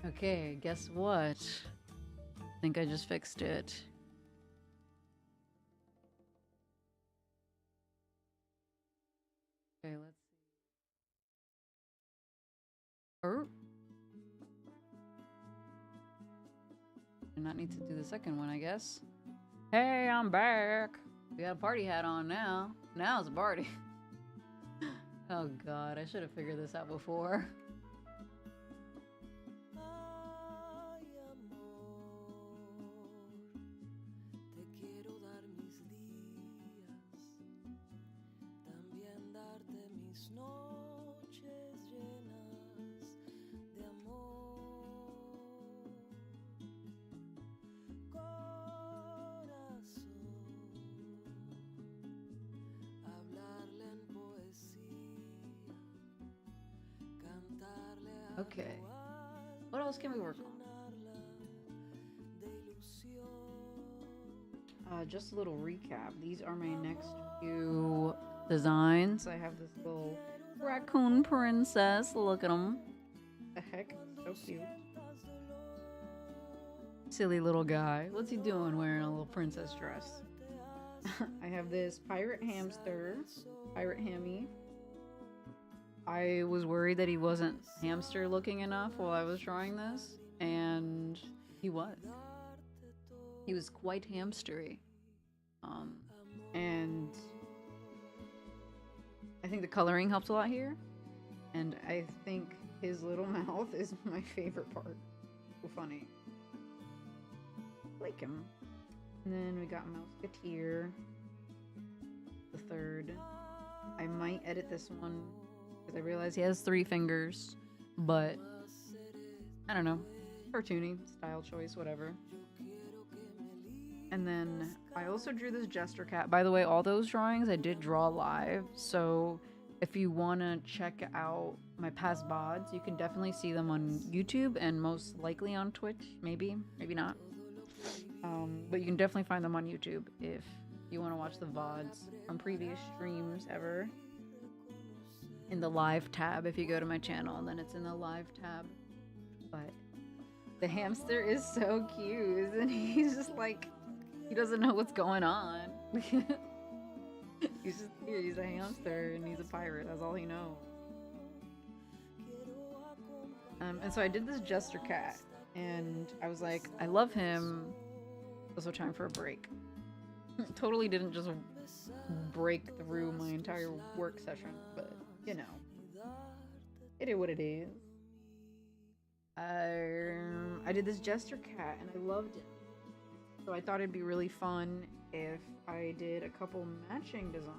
Speaker 1: Okay, guess what? I think I just fixed it. Okay, let's see. Oh, do not need to do the second one, I guess. Hey, I'm back. We got a party hat on now. Now it's a party. Oh god, I should have figured this out before.
Speaker 2: Ay, amor, te quiero dar mis días, también darte mis noches llenas de amor. Corazón, hablarle en poesía, cantarle a
Speaker 1: Okay.
Speaker 2: tu alma,
Speaker 1: What else can we work on?
Speaker 2: llenarla de ilusión.
Speaker 1: Just a little recap. These are my next few designs. I have this little raccoon princess. Look at him. The heck? So cute. Silly little guy. What's he doing wearing a little princess dress? I have this pirate hamster. Pirate Hammy. I was worried that he wasn't hamster looking enough while I was drawing this, and he was. He was quite hamstery. And I think the coloring helps a lot here. And I think his little mouth is my favorite part. So funny. Like him. And then we got Mouseketeer. The third. I might edit this one because I realize he has 3 fingers. But I don't know. Cartoony, style choice, whatever. And then I also drew this Jester Cat. By the way, all those drawings I did draw live. So if you want to check out my past VODs, you can definitely see them on YouTube and most likely on Twitch. Maybe, maybe not. But you can definitely find them on YouTube if you want to watch the VODs from previous streams ever. In the live tab, if you go to my channel, and then it's in the live tab. But the hamster is so cute, isn't he? He's just like, he doesn't know what's going on. He's just here, he's a hamster and he's a pirate, that's all he knows. And so I did this Jester Cat, and I was like, I love him. Also time for a break. Totally didn't just break through my entire work session, but you know, it is what it is. I did this Jester Cat and I loved it. So I thought it'd be really fun if I did a couple matching designs.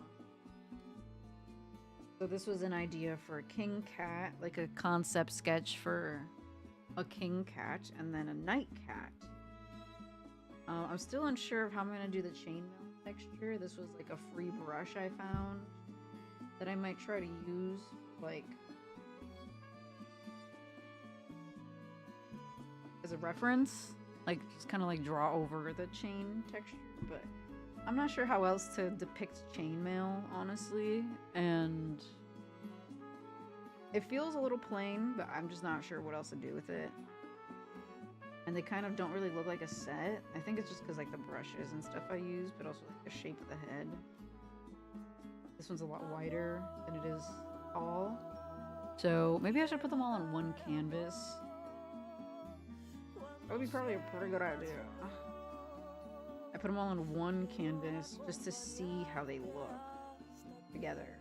Speaker 1: So this was an idea for a king cat, like a concept sketch for a king cat, and then a night cat. I'm still unsure of how I'm going to do the chainmail texture. This was like a free brush I found that I might try to use, like, as a reference. Like, just kind of like draw over the chain texture, but I'm not sure how else to depict chainmail, honestly, and it feels a little plain, but I'm just not sure what else to do with it. And they kind of don't really look like a set. I think it's just because like the brushes and stuff I use, but also like the shape of the head. This one's a lot wider than it is tall. So maybe I should put them all on one canvas. That would be probably a pretty good idea. I put them all on one canvas just to see how they look together.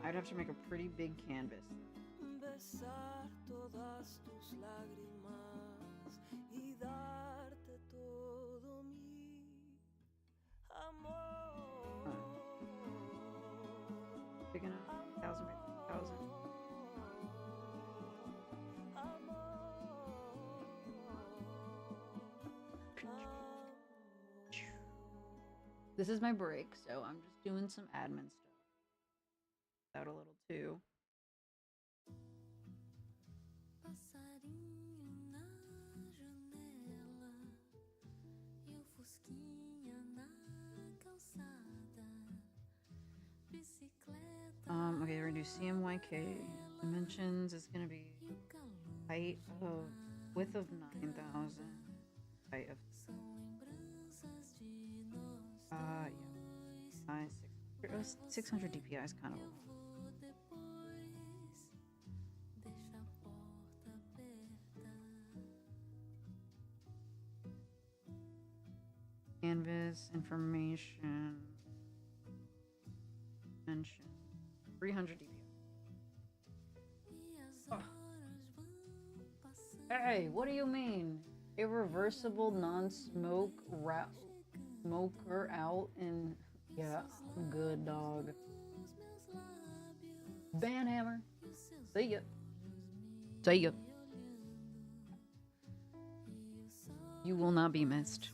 Speaker 1: I'd have to make a pretty big canvas.
Speaker 2: Besar todas tus lágrimas y darte todo mi amor.
Speaker 1: Big enough? 1,000 by 1,000. This is my break, so I'm just doing some admin stuff. Out a little too.
Speaker 2: Passarinho na janela e o fusquinha
Speaker 1: Okay, we're gonna do CMYK. Dimensions is gonna be height of width of 9,000, height of yeah, 600 DPI is kind of a lot. Canvas information mention 300 DPI. Oh. Hey, what do you mean? Irreversible non-smoke smoker out in yeah, I'm good, dog. Banhammer. See ya. See ya. You will not be missed.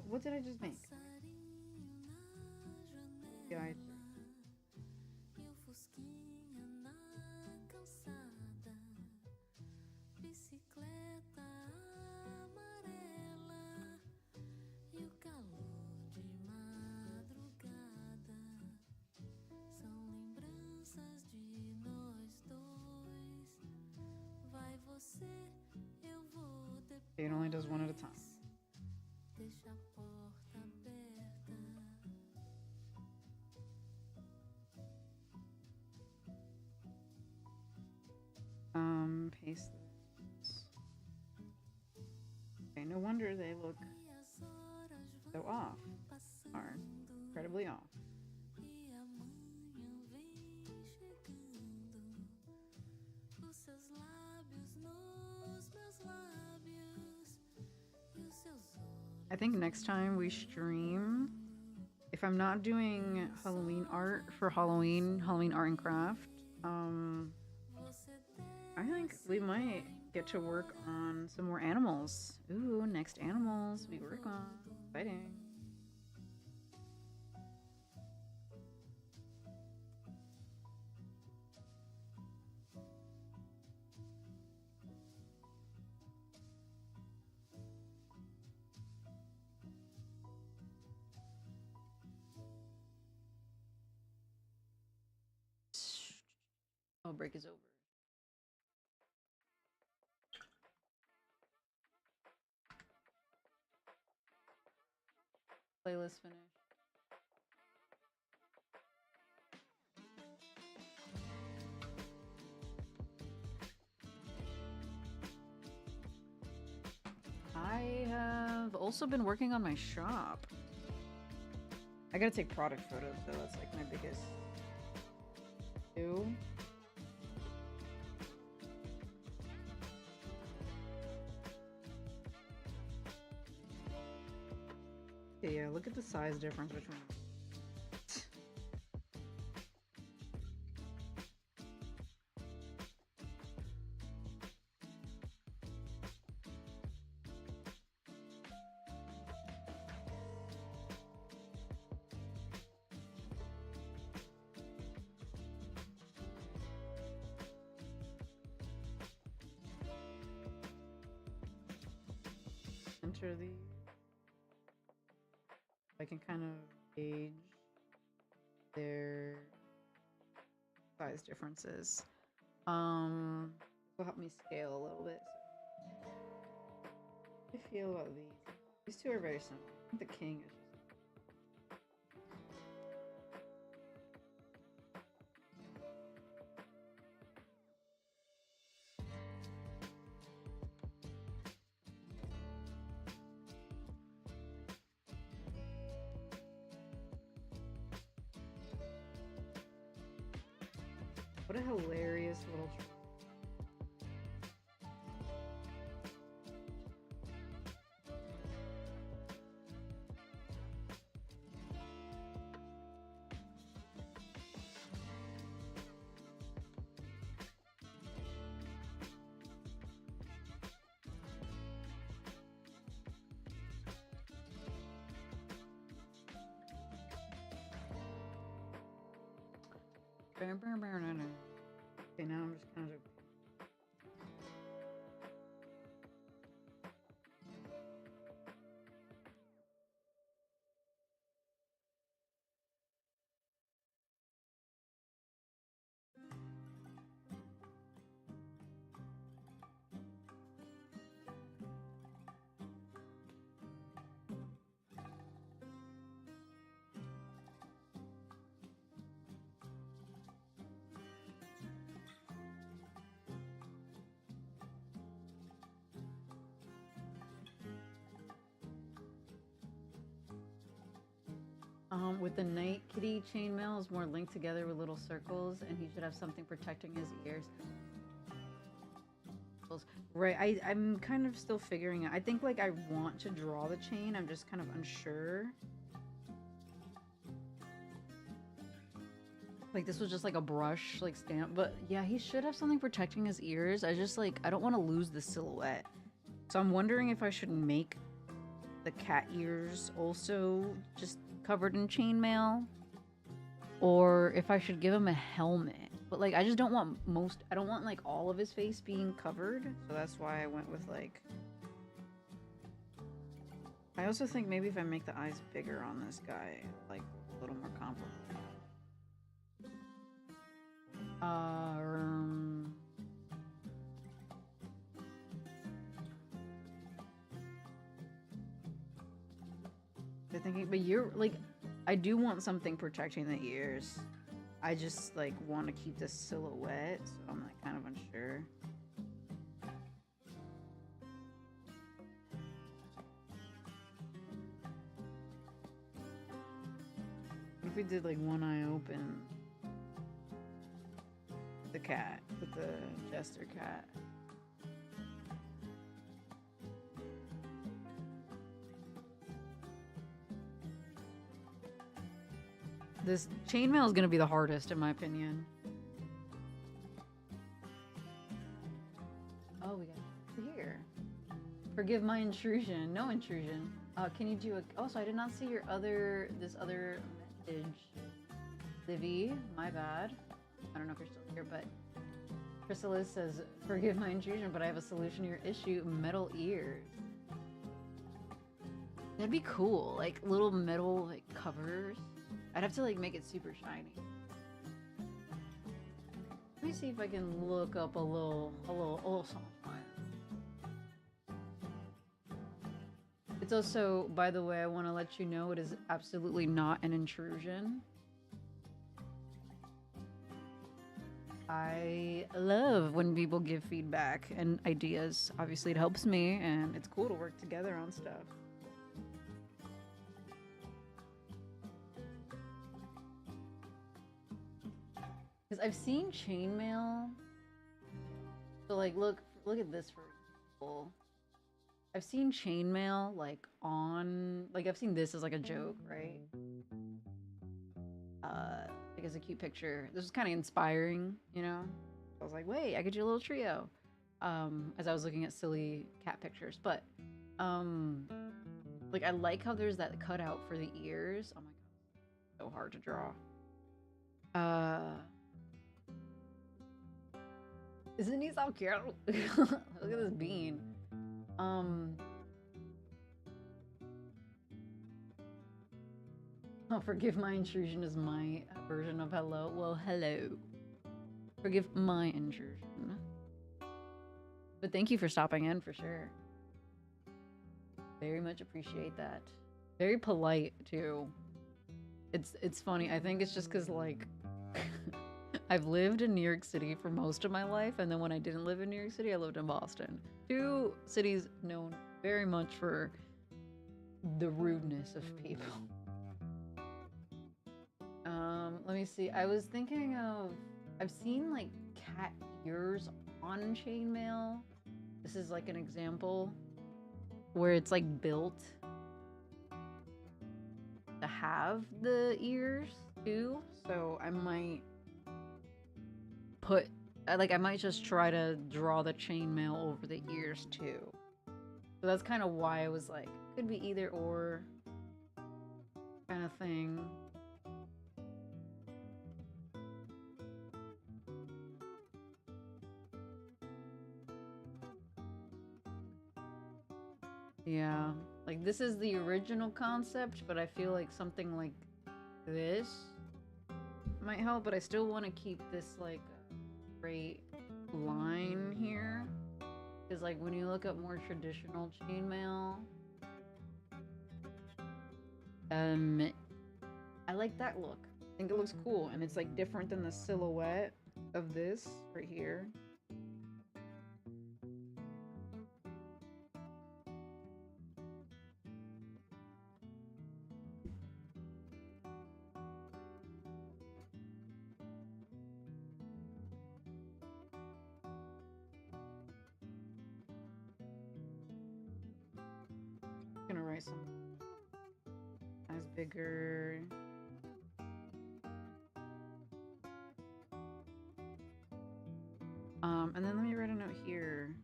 Speaker 1: What did I just make? Yeah, it only does one at a time. Paste this. Okay, no wonder they look so off. Are incredibly off. I think next time we stream, if I'm not doing Halloween art for Halloween art and craft, I think we might get to work on some more animals. Ooh, next animals we work on. Exciting. Oh, break is over. Playlist finish. I have also been working on my shop. I gotta take product photos though, that's like my biggest do. Yeah, look at the size difference between them. Enter the. I can kind of gauge their size differences. Will help me scale a little bit. How do you feel about these? These two are very similar. I think the king is just. What a hilarious little. Okay, now I'm just kind of. With the Night Kitty chainmail is more linked together with little circles, and he should have something protecting his ears. Right, I'm kind of still figuring it. I think like I want to draw the chain. I'm just kind of unsure. Like this was just like a brush like stamp, but yeah, he should have something protecting his ears. I just like I don't want to lose the silhouette. So I'm wondering if I should make the cat ears also just covered in chainmail, or if I should give him a helmet. But like I just don't want I don't want like all of his face being covered, so that's why I went with like I also think maybe if I make the eyes bigger on this guy, like a little more comfortable. They're thinking, but you're like, I do want something protecting the ears. I just like want to keep this silhouette, so I'm like kind of unsure. What if we did like one eye open? The cat, with the jester cat. This chainmail is gonna be the hardest in my opinion. Oh, we got here. Forgive my intrusion. No intrusion. Can you do a? Oh, so I did not see your this other message. Livy, my bad. I don't know if you're still here, but Chrysalis says, forgive my intrusion, but I have a solution to your issue, metal ears. That'd be cool, like little metal like covers. I'd have to like make it super shiny. Let me see if I can look up a little something. It's also, by the way, I want to let you know it is absolutely not an intrusion. I love when people give feedback and ideas. Obviously, it helps me, and it's cool to work together on stuff. Because I've seen chainmail. So, like, look at this for example. I've seen chainmail like on, like I've seen this as like a joke, right? Like as a cute picture. This was kind of inspiring, you know? I was like, wait, I could do a little trio. As I was looking at silly cat pictures. But like I like how there's that cutout for the ears. Oh my god. So hard to draw. Isn't he so cute? Look at this bean. Oh, forgive my intrusion is my version of hello. Well, hello. Forgive my intrusion. But thank you for stopping in for sure. Very much appreciate that. Very polite too. It's funny. I think it's just because like I've lived in New York City for most of my life, and then when I didn't live in New York City, I lived in Boston. Two cities known very much for the rudeness of people. Let me see. I was thinking of, I've seen like cat ears on chainmail. This is like an example where it's like built to have the ears too. So I might put, I might just try to draw the chainmail over the ears too. So that's kind of why I was like, could be either or kind of thing. Yeah. Like this is the original concept, but I feel like something like this might help, but I still want to keep this like straight line here. Because like when you look at more traditional chainmail, um, I like that look. I think it looks cool, and it's like different than the silhouette of this right here. I'm gonna write some size bigger. And then let me write a note here.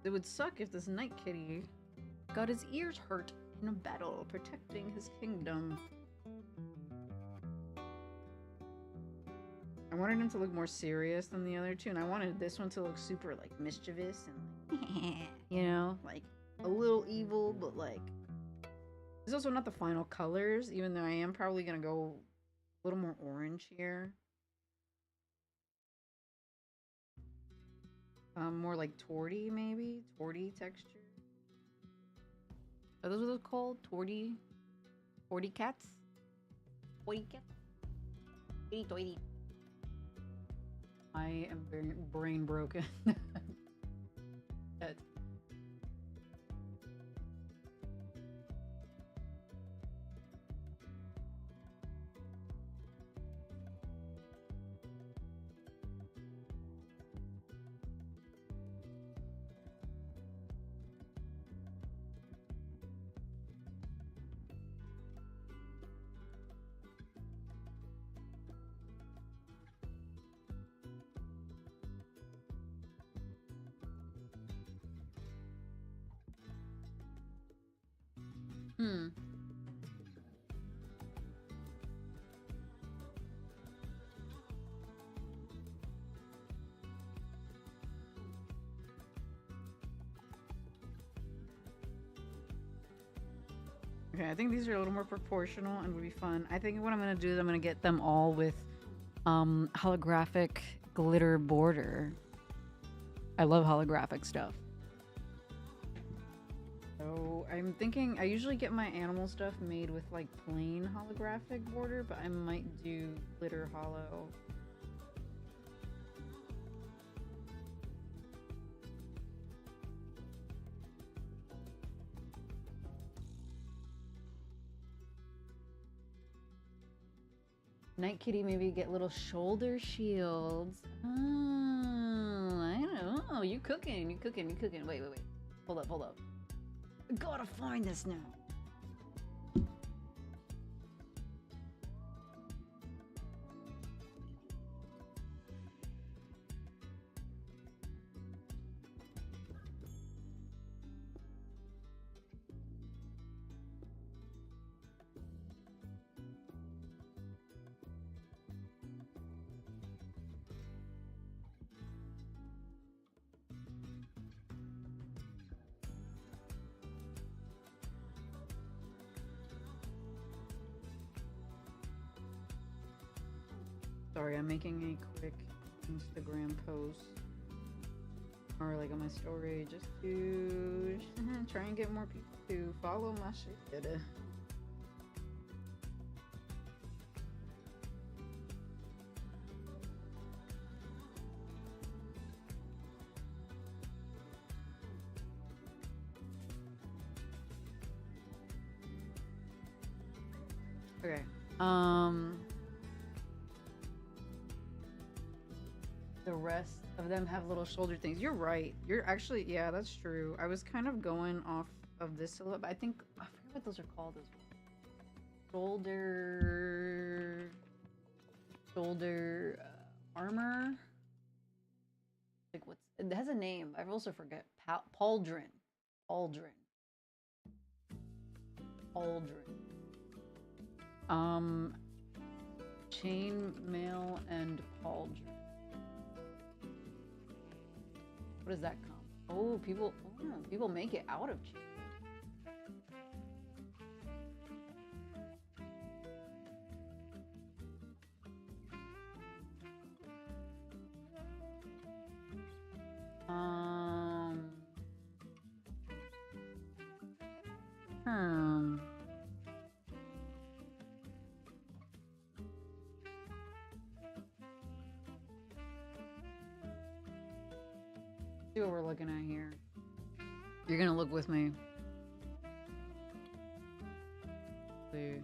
Speaker 1: It would suck if this Night Kitty got his ears hurt in a battle protecting his kingdom. I wanted him to look more serious than the other two, and I wanted this one to look super like mischievous and like, you know, like a little evil, but like it's also not the final colors, even though I am probably gonna go a little more orange here. More like torty maybe, torty texture. Are those what they're called? Torty, torty cats, torty cat, torty torty. I am very brain broken. That- Hmm. Okay, I think these are a little more proportional and would be fun. I think what I'm gonna do is I'm gonna get them all with holographic glitter border. I love holographic stuff. So I'm thinking I usually get my animal stuff made with like plain holographic border, but I might do glitter hollow. Night Kitty maybe get little shoulder shields. Oh, I don't know. You cooking, you cooking, you cooking. Wait, wait, wait. Hold up, hold up. I gotta find this now. Sorry, I'm making a quick Instagram post or like on my story just to try and get more people to follow my shit. Okay. The rest of them have little shoulder things. You're right. You're actually, yeah, that's true. I was kind of going off of this a little, but I think I forget what those are called as well. Shoulder armor. Like what's it has a name. I also forget. Pauldron. Pauldron. Pauldron. Um, chain mail and pauldron. What does that come? Oh, people make it out of chain. Um, hmm. See what we're looking at here. You're gonna look with me. See.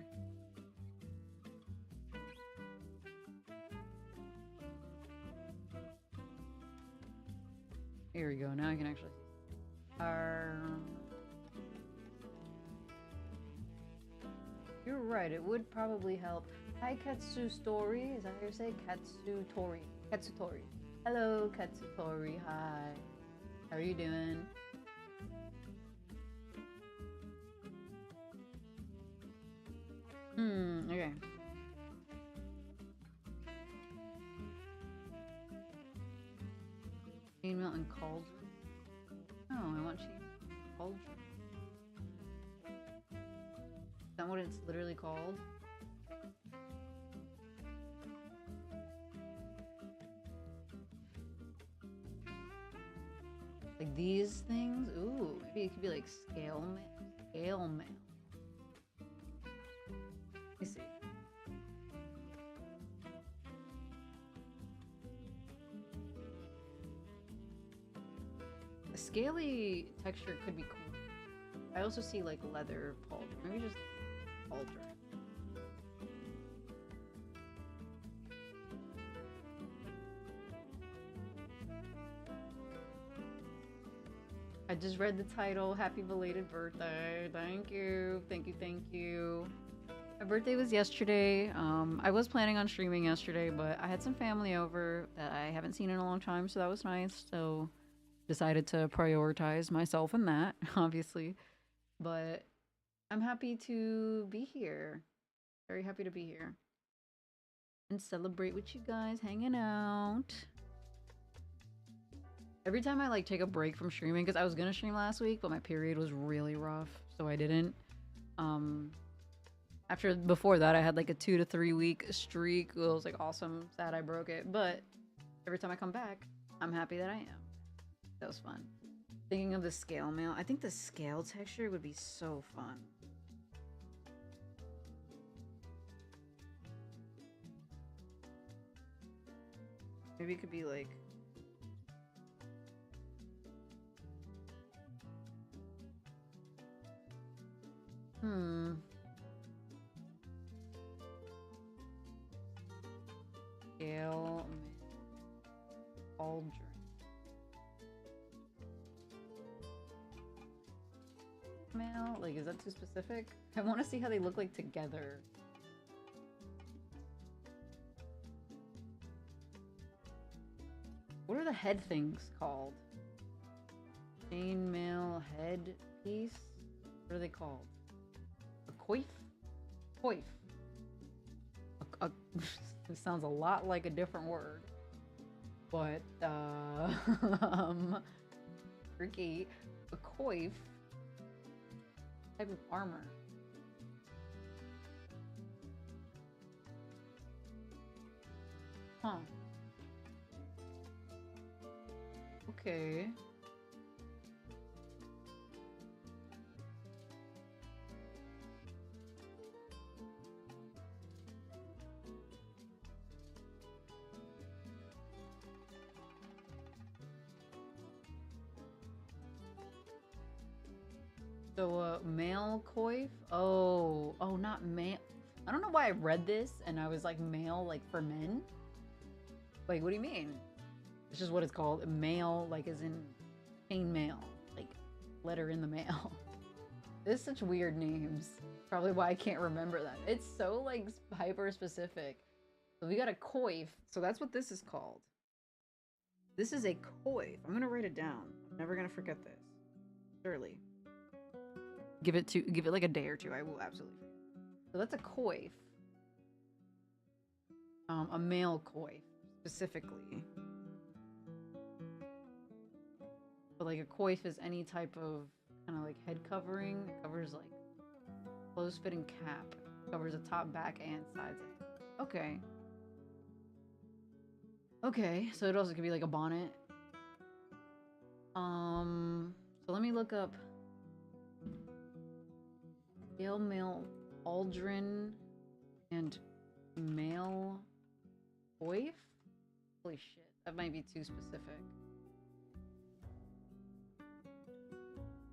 Speaker 1: Here we go. Now I can actually. You're right. It would probably help. Hi, Katsu Story. Is that how you say? Katsutori. Katsutori. Hello, Katsutori. Hi. How are you doing? Okay. Chain mail and cauldron. Oh, I want chain cauldron. Is that what it's literally called? Like these things? Ooh, maybe it could be like scale mail. Scale mail. Let me see. The scaly texture could be cool. I also see like leather pauldron. Maybe just pauldron. I just read the title. Happy belated birthday. Thank you. Thank you. Thank you. My birthday was yesterday. I was planning on streaming yesterday, but I had some family over that I haven't seen in a long time, so that was nice. So decided to prioritize myself in that, obviously. But I'm happy to be here. Very happy to be here and celebrate with you guys, hanging out. Every time I like take a break from streaming, because I was gonna stream last week, but my period was really rough, so I didn't. Um, before that, I had like a 2 to 3 week streak. It was like awesome. Sad I broke it, but every time I come back, I'm happy that I am. That was fun. Thinking of the scale mail, I think the scale texture would be so fun. Maybe it could be like. Scale pauldron. Mail? Like, is that too specific? I want to see how they look like together. What are the head things called? Chainmail head piece? What are they called? A coif? Coif. This sounds a lot like a different word. But, tricky. A coif. Type of armor. Huh. Okay. So, male coif? Oh, not male. I don't know why I read this and I was like, male, like for men? Like, what do you mean? It's just what it's called. Mail, like, as in chain mail. Like, letter in the mail. There's such weird names. Probably why I can't remember them. It's so, like, hyper specific. So we got a coif. So that's what this is called. This is a coif. I'm gonna write it down. I'm never gonna forget this. Surely. Give it like a day or two. I will absolutely forget. So that's a coif. A male coif specifically. But like a coif is any type of kind of like head covering. It covers like close fitting cap. It covers the top, back, and sides. Okay. Okay, so it also could be like a bonnet. So let me look up male aldrin and male coif. Holy shit, that might be too specific.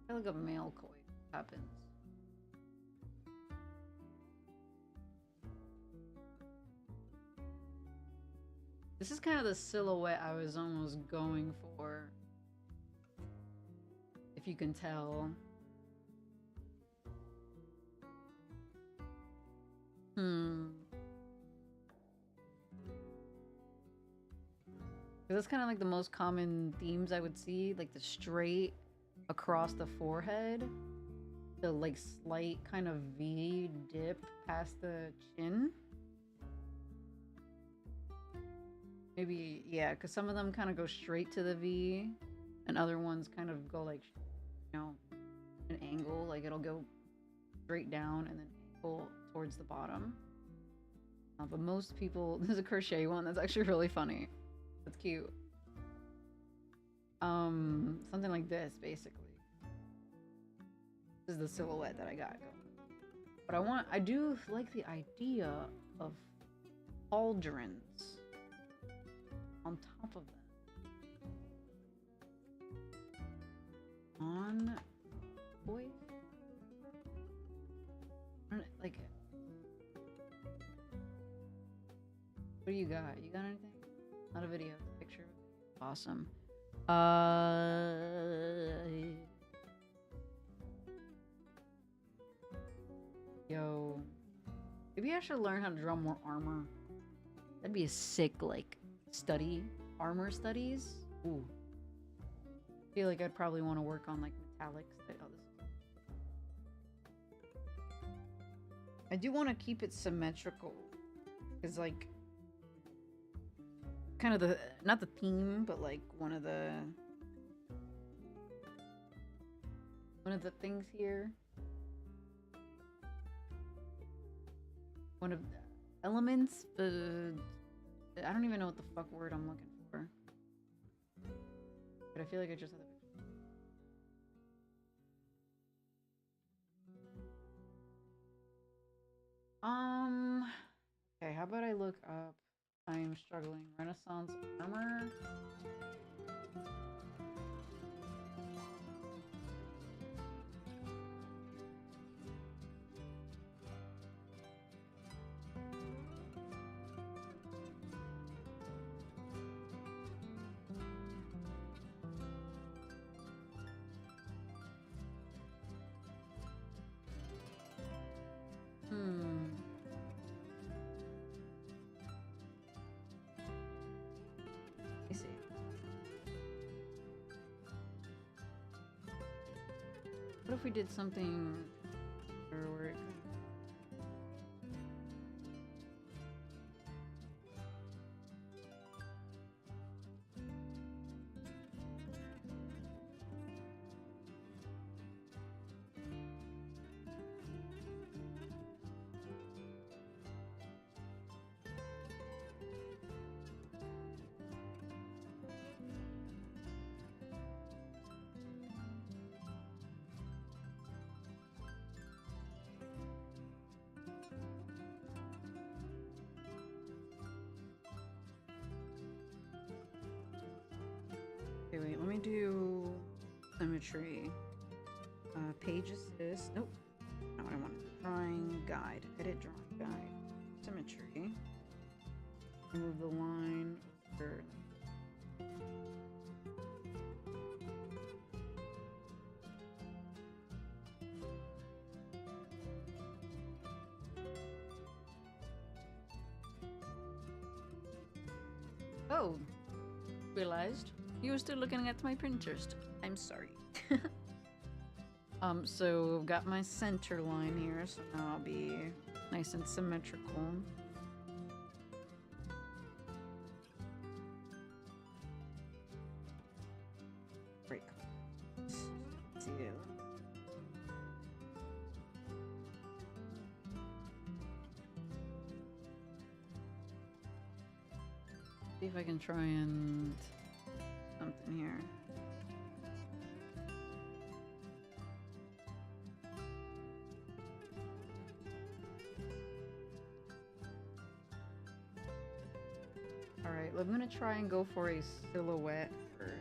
Speaker 1: I look up male coif. What happens? This is kind of the silhouette I was almost going for. If you can tell. That's kind of like the most common themes I would see, like the straight across the forehead, the like slight kind of V dip past the chin. Maybe, yeah, because some of them kind of go straight to the V, and other ones kind of go like, you know, an angle, like it'll go straight down and then angle towards the bottom. But most people, there's a crochet one that's actually really funny. That's cute. Something like this, basically. This is the silhouette that I got going. But I do like the idea of pauldrons on top of that. On boy? Like, what do you got? You got anything? Not a video, picture. Awesome. Yo. Maybe I should learn how to draw more armor. That'd be a sick, like, study. Armor studies? Ooh. I feel like I'd probably want to work on, like, metallics. Oh, this. I do want to keep it symmetrical. Because, like, kind of the, not the theme, but like one of the things here. One of the elements, I don't even know what the fuck word I'm looking for. But I feel like I just had a okay, how about I look up I am struggling. Renaissance armor. What if we did something where it okay, wait, let me do symmetry. Page assist. Nope. Not what I want. Drawing guide. Edit drawing guide. Symmetry. Remove the line over. Oh, realized. You were still looking at my Pinterest. I'm sorry. So I've got my center line here, so now I'll be nice and symmetrical. Break. Let's see. See if I can try and something here. Alright, I'm gonna try and go for a silhouette first.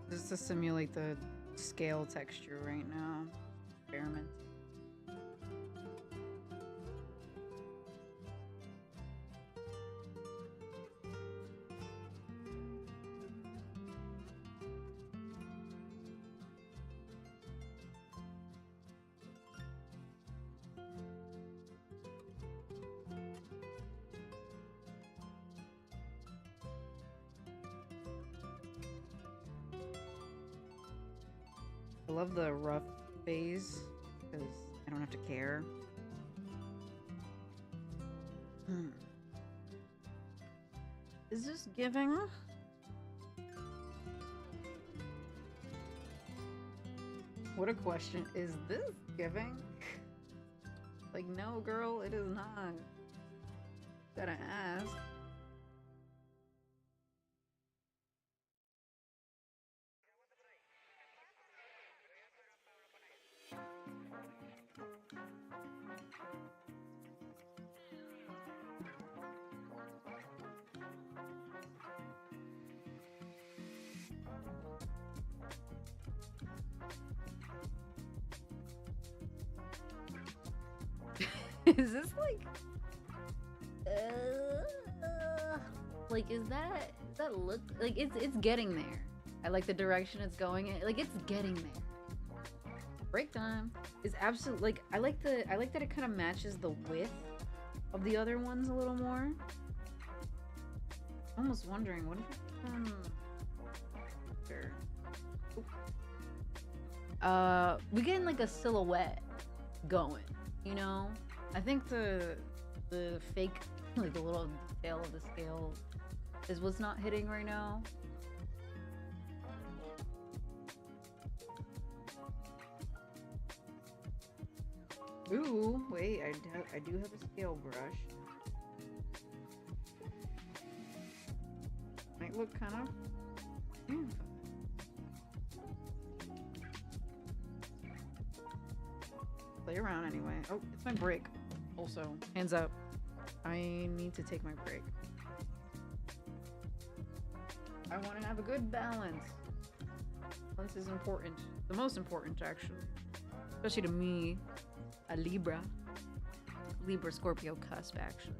Speaker 1: Just to simulate the scale texture right now. Experiment. I love the rough phase because I don't have to care. Is this giving? What a question. Is this giving? Like, no, girl, it is not. Gotta ask. Is this like is that look like it's getting there. I like the direction it's going in. Like it's getting there. Break time is absolute. Like I like that it kind of matches the width of the other ones a little more. Almost wondering what if we getting like a silhouette going, you know? I think the fake, like the little detail of the scale is what's not hitting right now. Ooh, wait, I do have a scale brush. Might look kind of... Play around anyway. Oh, it's my break. Also, hands up. I need to take my break. I want to have a good balance. Balance is important. The most important, actually. Especially to me, a Libra. Libra Scorpio cusp, actually.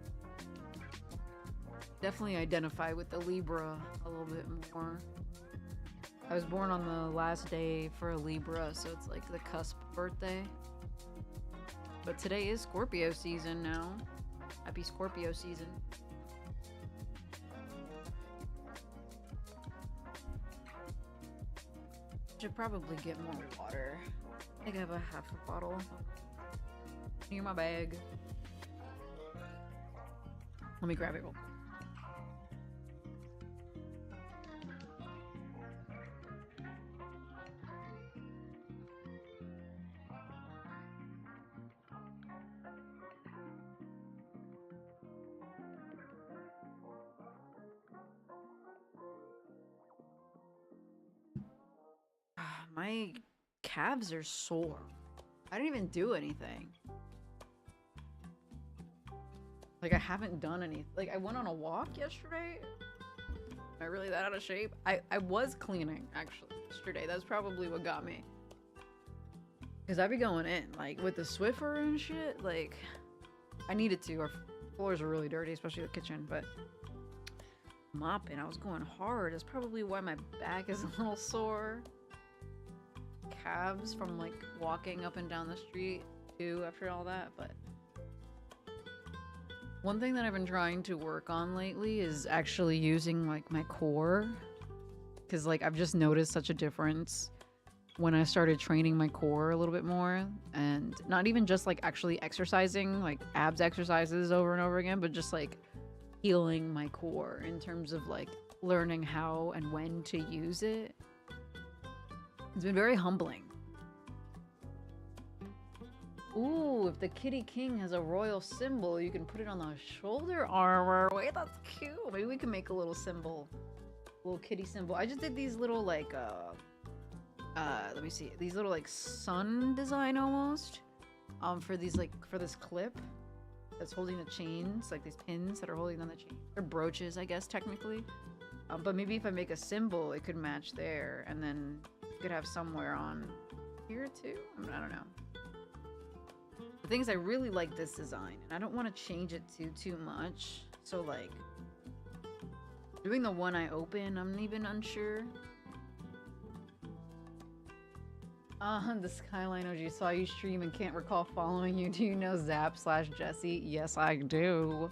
Speaker 1: Definitely identify with the Libra a little bit more. I was born on the last day for a Libra, so it's like the cusp birthday. But today is Scorpio season now. Happy Scorpio season. Should probably get more water. I think I have a half a bottle near my bag. Let me grab it real quick. My calves are sore. I didn't even do anything. Like I haven't done anything. Like I went on a walk yesterday, Am I really that out of shape? I was cleaning actually yesterday. That's probably what got me. Cause I be going in like with the Swiffer and shit. Like I needed to. Our floors are really dirty, especially the kitchen. But mopping, I was going hard. That's probably why my back is a little sore. Calves from like walking up and down the street too after all that. But one thing that I've been trying to work on lately is actually using like my core. Cause like I've just noticed such a difference when I started training my core a little bit more, and not even just like actually exercising like abs exercises over and over again, but just like healing my core in terms of like learning how and when to use it. It's been very humbling. Ooh, if the Kitty King has a royal symbol, you can put it on the shoulder armor. Wait, that's cute. Maybe we can make a little symbol. A little kitty symbol. I just did these little like let me see, these little like sun design almost for these like for this clip that's holding the chains, like these pins that are holding on the chain. They're brooches, I guess, technically, but maybe if I make a symbol it could match there, and then you could have somewhere on here too. I don't know. The thing is, I really like this design and I don't want to change it too much, so like doing the one I open, I'm even unsure. The Skyline OG saw you stream and can't recall following you. Do you know Zap/Jesse? Yes, I do.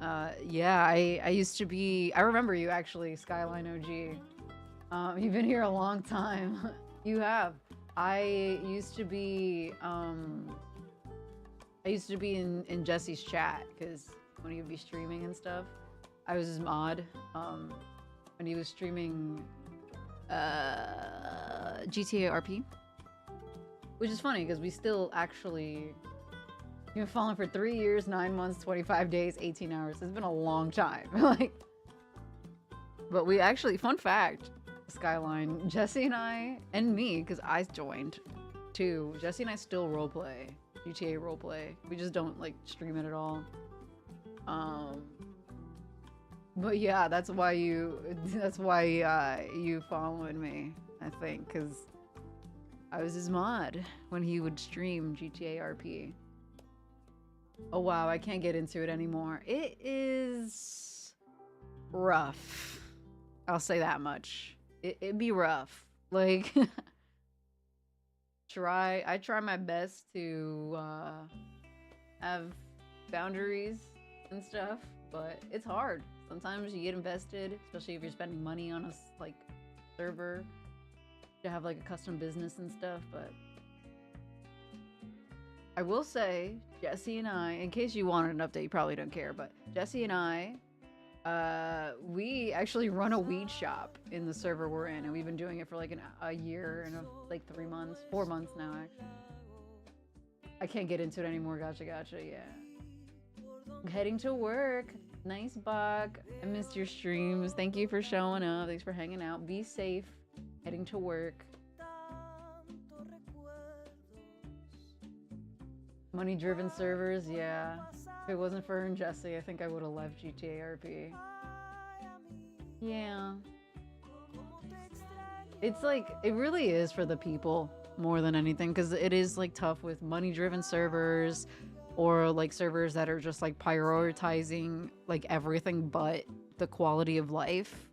Speaker 1: Yeah, I used to be. I remember you actually, Skyline OG. You've been here a long time. You have. I used to be. I used to be in Jesse's chat because when he would be streaming and stuff, I was his mod. When he was streaming. GTA RP, which is funny because we still actually, you've been following for 3 years, 9 months, 25 days, 18 hours. It's been a long time. Like, but we actually, fun fact, Skyline, Jesse and I, and me, because I joined too. Jesse and I still roleplay GTA roleplay. We just don't like stream it at all. But yeah, that's why you followed me, I think, because I was his mod when he would stream GTA RP. Oh wow, I can't get into it anymore. It is rough. I'll say that much. It'd be rough. Like, I try my best to have boundaries and stuff, but it's hard. Sometimes you get invested, especially if you're spending money on a like server to have like a custom business and stuff. But I will say, Jesse and I, in case you wanted an update, you probably don't care, but Jesse and I, we actually run a weed shop in the server we're in, and we've been doing it for like a year and like 3 months, 4 months now actually. I can't get into it anymore. Gotcha, yeah. I'm heading to work. Nice, Bach. I missed your streams. Thank you for showing up. Thanks for hanging out. Be safe. Heading to work. Money-driven servers, yeah. If it wasn't for her and Jesse, I think I would have left GTA RP. Yeah. It's like, it really is for the people more than anything, because it is like tough with money-driven servers, or like servers that are just like prioritizing like everything but the quality of life.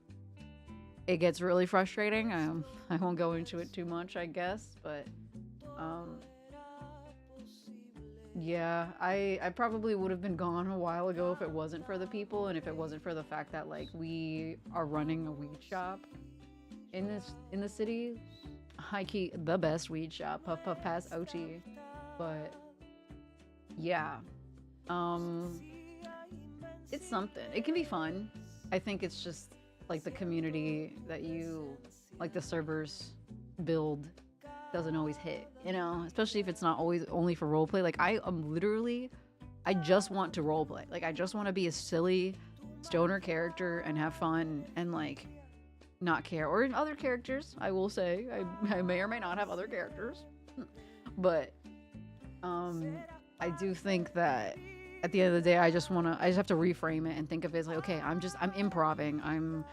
Speaker 1: It gets really frustrating. I won't go into it too much, I guess, but yeah, I probably would have been gone a while ago if it wasn't for the people, and if it wasn't for the fact that like we are running a weed shop in the city. High key the best weed shop, Puff Puff Pass OT. But yeah, it's something. It can be fun. I think it's just like the community that you, like the servers build doesn't always hit, you know, especially if it's not always only for roleplay. Like I just want to roleplay. Like I just want to be a silly stoner character and have fun and like not care. Or other characters, I will say. I may or may not have other characters. But I do think that at the end of the day, I just have to reframe it and think of it as like, okay, I'm improving. I'm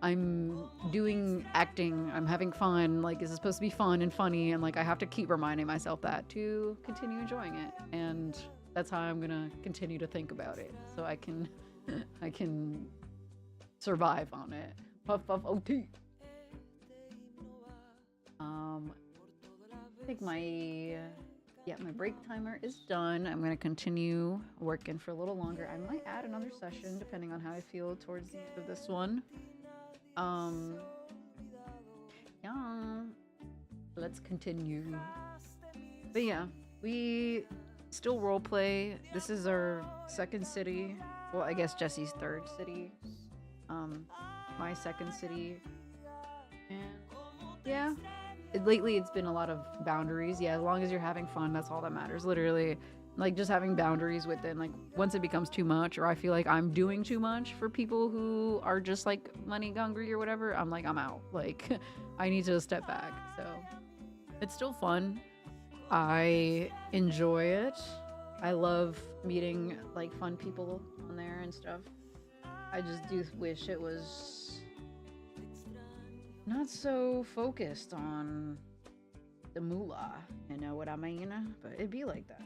Speaker 1: I'm doing acting, I'm having fun, like, is it supposed to be fun and funny? And like, I have to keep reminding myself that to continue enjoying it. And that's how I'm gonna continue to think about it. So I can, I can survive on it. Puff, puff, OT. I think my break timer is done. I'm gonna continue working for a little longer. I might add another session depending on how I feel towards the end of this one. Yeah, let's continue. But yeah, we still roleplay. This is our second city. Well, I guess Jesse's third city. My second city. And yeah, lately it's been a lot of boundaries. Yeah, as long as you're having fun, that's all that matters. Literally, like just having boundaries within. Like once it becomes too much, or I feel like I'm doing too much for people who are just like money hungry or whatever, I'm like I'm out. Like I need to step back. So it's still fun. I enjoy it. I love meeting like fun people on there and stuff. I just do wish it was not so focused on the moolah, you know what I mean? But it'd be like that.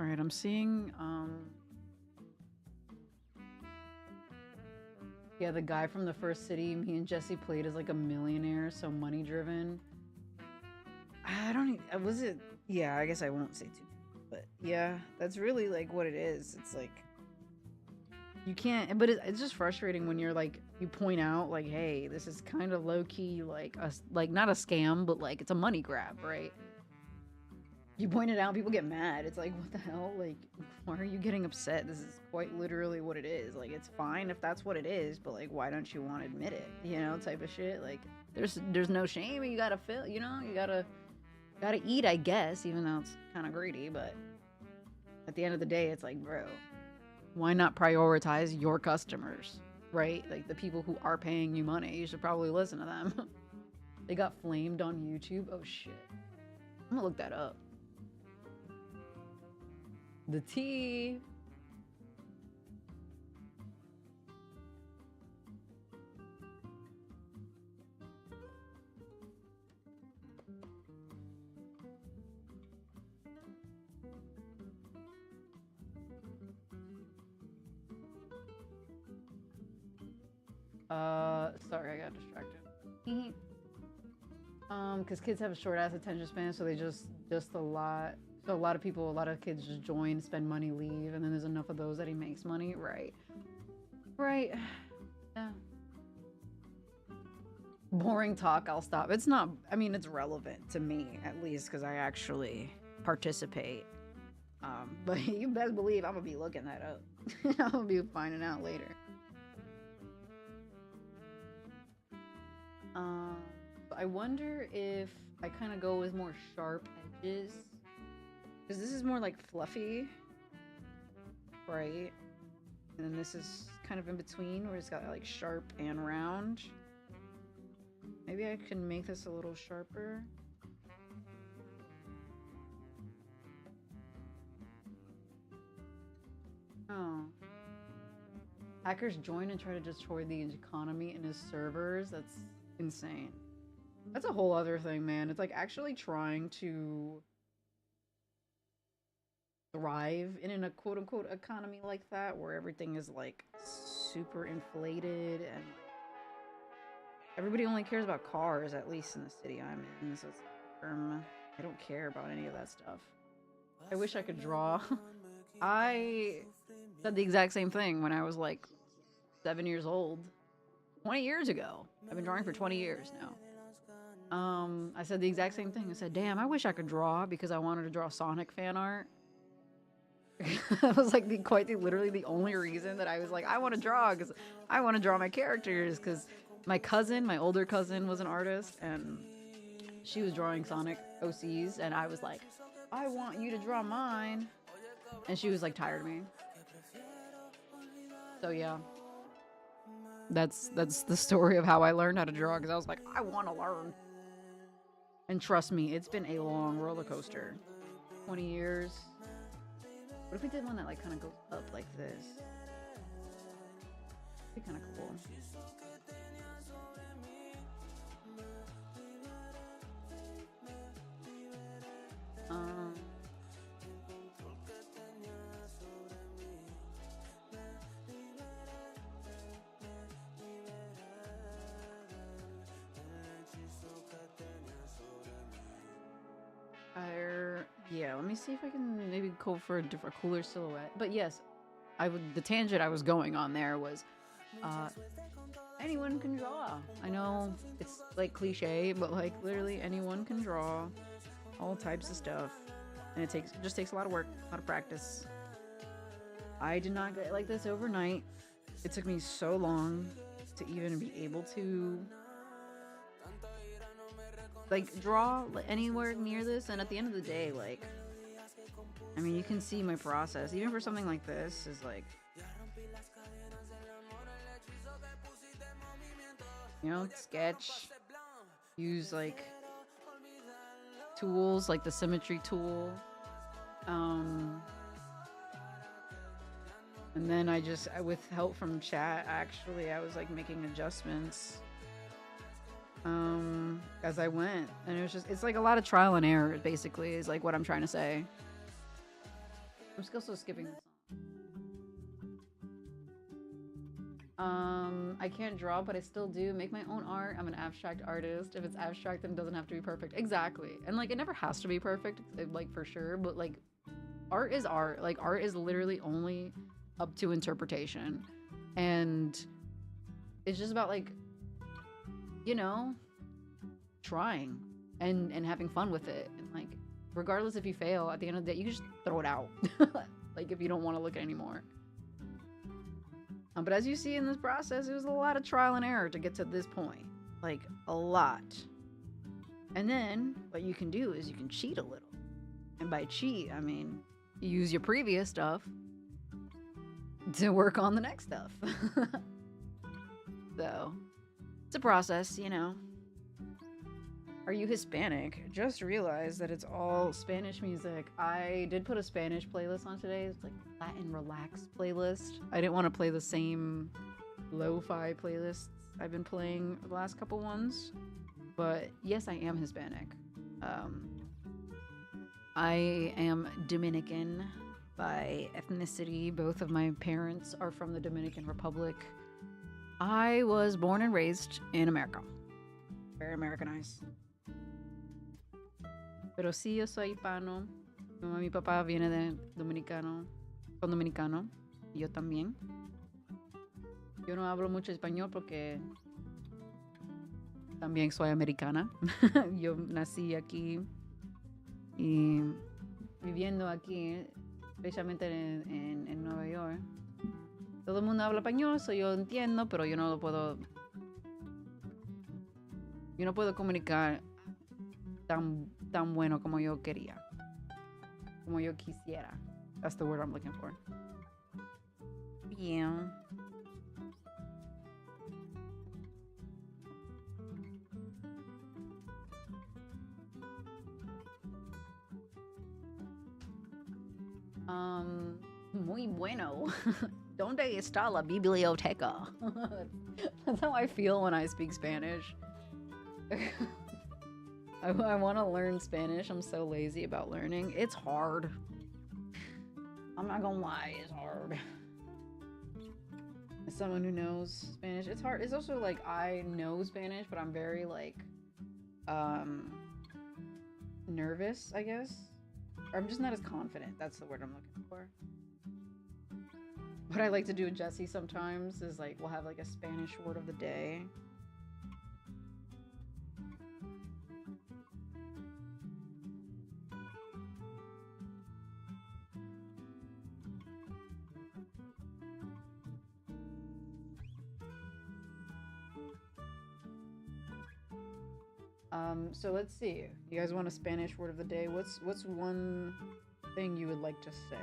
Speaker 1: All right, I'm seeing yeah, the guy from the first city me and Jesse played is like a millionaire, so money driven. I don't even, was it, yeah, I guess I won't say too, but yeah, that's really like what it is. It's like you can't, but it's just frustrating when you're like you point out like, hey, this is kind of low key like like not a scam, but like it's a money grab, right? You point it out, people get mad. It's like, what the hell? Like, why are you getting upset? This is quite literally what it is. Like, it's fine if that's what it is, but like, why don't you want to admit it? You know, type of shit. Like, there's no shame. You gotta feel. You know, you gotta eat, I guess, even though it's kind of greedy. But at the end of the day, it's like, bro, why not prioritize your customers, right? Like the people who are paying you money. You should probably listen to them. They got flamed on YouTube. Oh shit. I'm gonna look that up. The tea. Sorry, I got distracted. Because kids have a short ass attention span, so they just a lot. So a lot of people, a lot of kids just join, spend money, leave, and then there's enough of those that he makes money. Right. Right. Yeah. Boring talk, I'll stop. It's not, I mean, it's relevant to me, at least, because I actually participate. But you best believe I'm gonna be looking that up. I'm gonna be finding out later. I wonder if I kind of go with more sharp edges. Because this is more like fluffy, right? And then this is kind of in between where it's got like sharp and round. Maybe I can make this a little sharper. Oh. Hackers join and try to destroy the economy in his servers. That's insane. That's a whole other thing, man. It's like actually trying to thrive in a quote unquote economy like that where everything is like super inflated and everybody only cares about cars, at least in the city I'm in. So it's I don't care about any of that stuff. I wish I could draw. I said the exact same thing when I was like 7 years old. 20 years ago. I've been drawing for 20 years now. I said the exact same thing. I said, damn, I wish I could draw because I wanted to draw Sonic fan art. That was like literally the only reason that I was like, I want to draw because I want to draw my characters because my older cousin was an artist and she was drawing Sonic OCs and I was like, I want you to draw mine. And she was like tired of me. So yeah. That's the story of how I learned how to draw, because I was like, I want to learn. And trust me, it's been a long roller coaster. 20 years. What if we did one that like kind of goes up like this? That'd be kind of cool. Um, yeah, let me see if I can maybe go for a different, cooler silhouette. But yes, the tangent I was going on there was, anyone can draw. I know it's like cliche, but like literally anyone can draw all types of stuff, and it just takes a lot of work, a lot of practice. I did not get like this overnight. It took me so long to even be able to like draw anywhere near this, and at the end of the day, like, I mean, you can see my process even for something like this is like, you know, sketch, use like tools like the symmetry tool, and then with help from chat, actually I was like making adjustments as I went, and it's like a lot of trial and error basically is like what I'm trying to say. I'm also skipping this song. I can't draw, but I still do make my own art. I'm an abstract artist. If it's abstract, then it doesn't have to be perfect. Exactly. And like it never has to be perfect, like for sure, but like art is art. Like art is literally only up to interpretation. And it's just about like, you know, trying and having fun with it. And like regardless if you fail, at the end of the day, you can just throw it out. Like if you don't want to look at it anymore. But as you see in this process, it was a lot of trial and error to get to this point. Like, a lot. And then, what you can do is you can cheat a little. And by cheat, I mean, you use your previous stuff to work on the next stuff. So, it's a process, you know. Are you Hispanic? Just realized that it's all Spanish music. I did put a Spanish playlist on today. It's like Latin relax playlist. I didn't want to play the same lo-fi playlists I've been playing the last couple ones. But yes, I am Hispanic. I am Dominican by ethnicity. Both of my parents are from the Dominican Republic. I was born and raised in America. Very Americanized. Pero sí, yo soy hispano. Mi mamá y mi papá vienen de dominicano. Son dominicanos. Y yo también. Yo no hablo mucho español porque también soy americana. Yo nací aquí y viviendo aquí, especialmente en Nueva York. Todo el mundo habla español, so yo entiendo, pero yo no lo puedo. Yo no puedo comunicar tan bueno como yo quería. Como yo quisiera. That's the word I'm looking for. Yeah. Muy bueno. ¿Dónde está la biblioteca? That's how I feel when I speak Spanish. I want to learn Spanish. I'm so lazy about learning. It's hard. I'm not gonna lie, it's hard. As someone who knows Spanish, it's hard. It's also like I know Spanish, but I'm very like nervous, I guess. Or I'm just not as confident. That's the word I'm looking for. What I like to do with Jesse sometimes is like we'll have like a Spanish word of the day. So let's see. You guys want a Spanish word of the day? What's one thing you would like to say?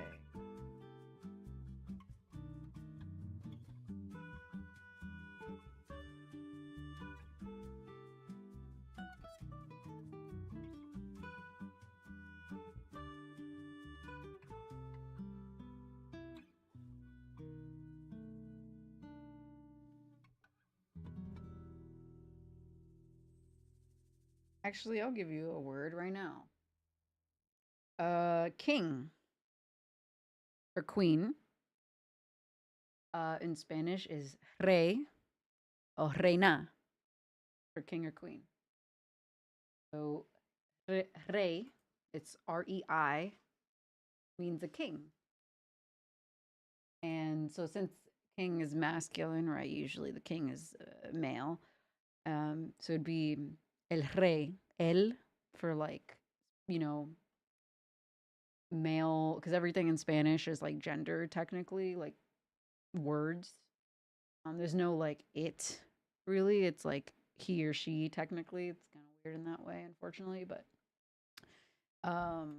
Speaker 1: Actually, I'll give you a word right now. King or queen. In Spanish is rey or reina for king or queen. So rey, it's rei, means a king. And so since king is masculine, right? Usually the king is male. So it'd be el rey, el for like, you know, male, because everything in Spanish is like gender technically, like words. There's no like it really. It's like he or she technically. It's kind of weird in that way, unfortunately. But um,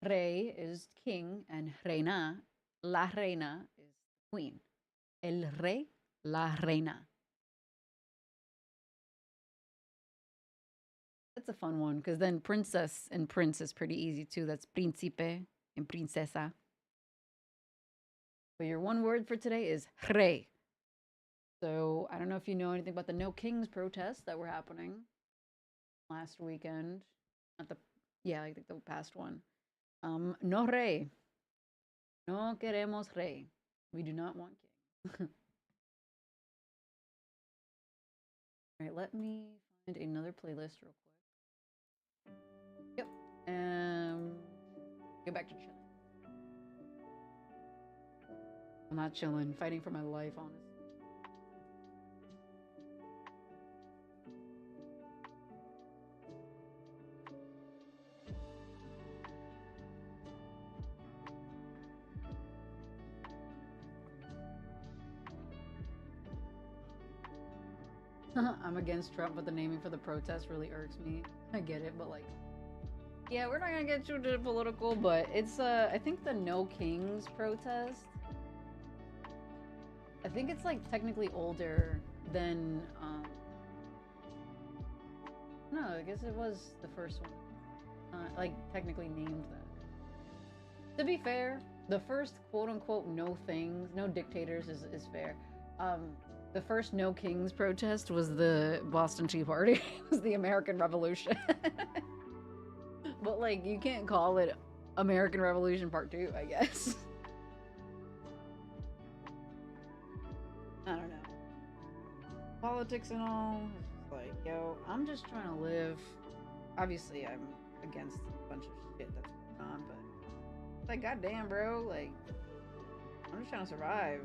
Speaker 1: rey is king and reina, la reina is queen. El rey, la reina. That's a fun one because then princess and prince is pretty easy too. That's príncipe and princesa. But your one word for today is rey. So I don't know if you know anything about the No Kings protests that were happening last weekend. Not the Yeah, I think the past one. No rey. No queremos rey. We do not want king. All right, let me find another playlist real quick. Yep. Get back to chilling. I'm not chilling, fighting for my life, honestly. I'm against Trump, but the naming for the protest really irks me. I get it, but like, yeah, we're not gonna get too political, but it's I think the No Kings protest. I think it's like technically older than no, I guess it was the first one. Like technically named that. To be fair, the first quote unquote no things, no dictators is fair. Um, the first No Kings protest was the Boston Tea Party. It was the American Revolution. But like you can't call it American Revolution Part 2, I guess. I don't know. Politics and all. It's just like, yo, I'm just trying to live. Obviously, I'm against a bunch of shit that's going on, but like, goddamn, bro, like, I'm just trying to survive.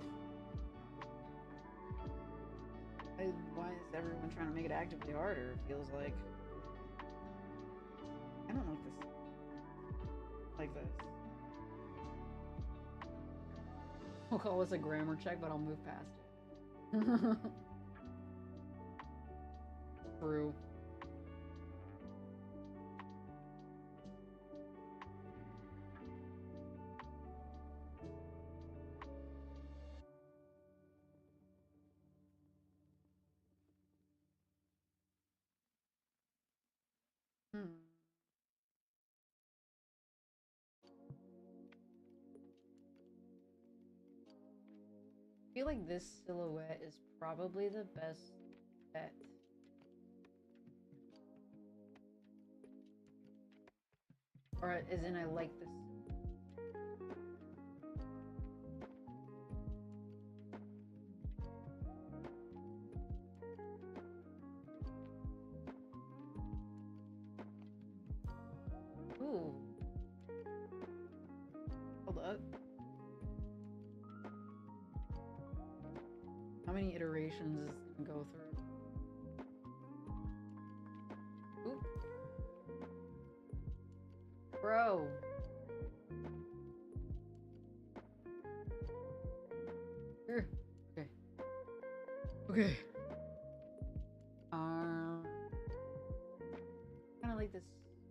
Speaker 1: Why is everyone trying to make it actively harder? It feels like I don't like this. Like this. We'll call this a grammar check, but I'll move past it. True. Hmm. I feel like this silhouette is probably the best bet. Or as in I like this. Ooh. Hold up. How many iterations is it gonna go through? Ooh. Bro. Here. Okay. Okay. Um kinda like this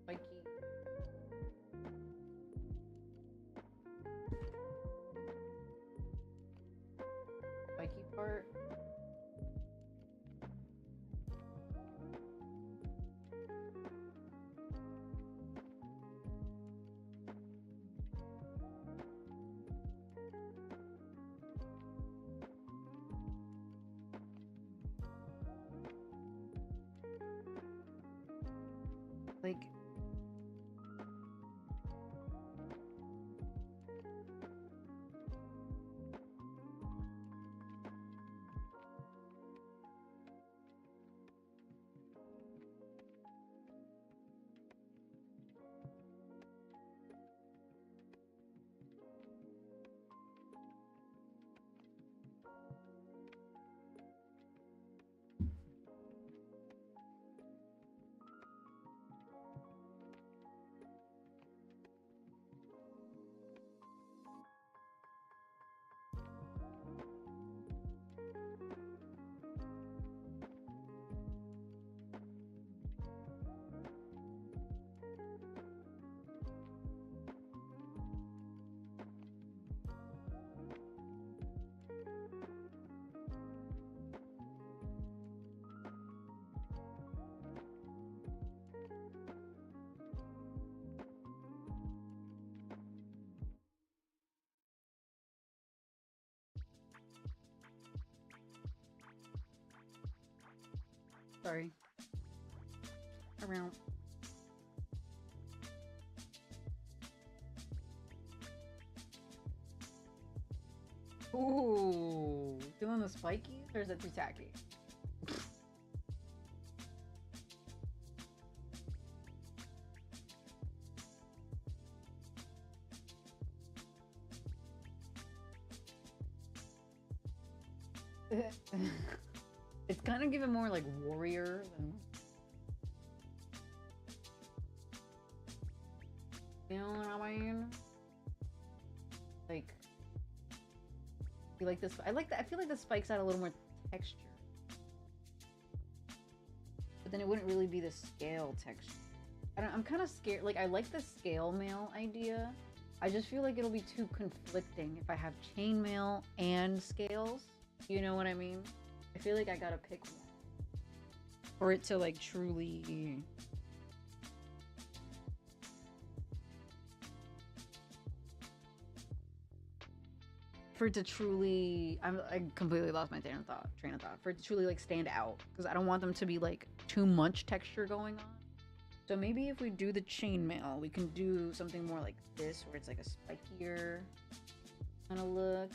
Speaker 1: spiky spiky part. Like, sorry. Around. Ooh, doing the spikies, or is it too tacky? It's kind of giving more like warrior than, you know what I mean? Like, you like this? I like that. I feel like the spikes add a little more texture, but then it wouldn't really be the scale texture. I'm kind of scared. Like, I like the scale mail idea. I just feel like it'll be too conflicting if I have chainmail and scales. You know what I mean? I feel like I gotta pick one for it to like truly. For it to truly, I completely lost my train of thought. For it to truly like stand out, because I don't want them to be like too much texture going on. So maybe if we do the chainmail, we can do something more like this, where it's like a spikier kind of look.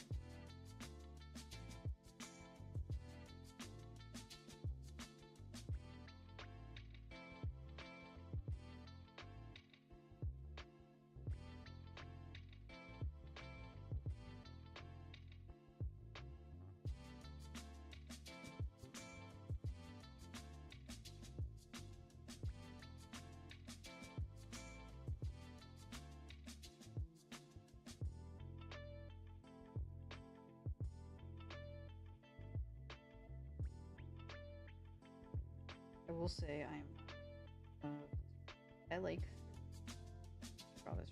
Speaker 1: I will say I like draw this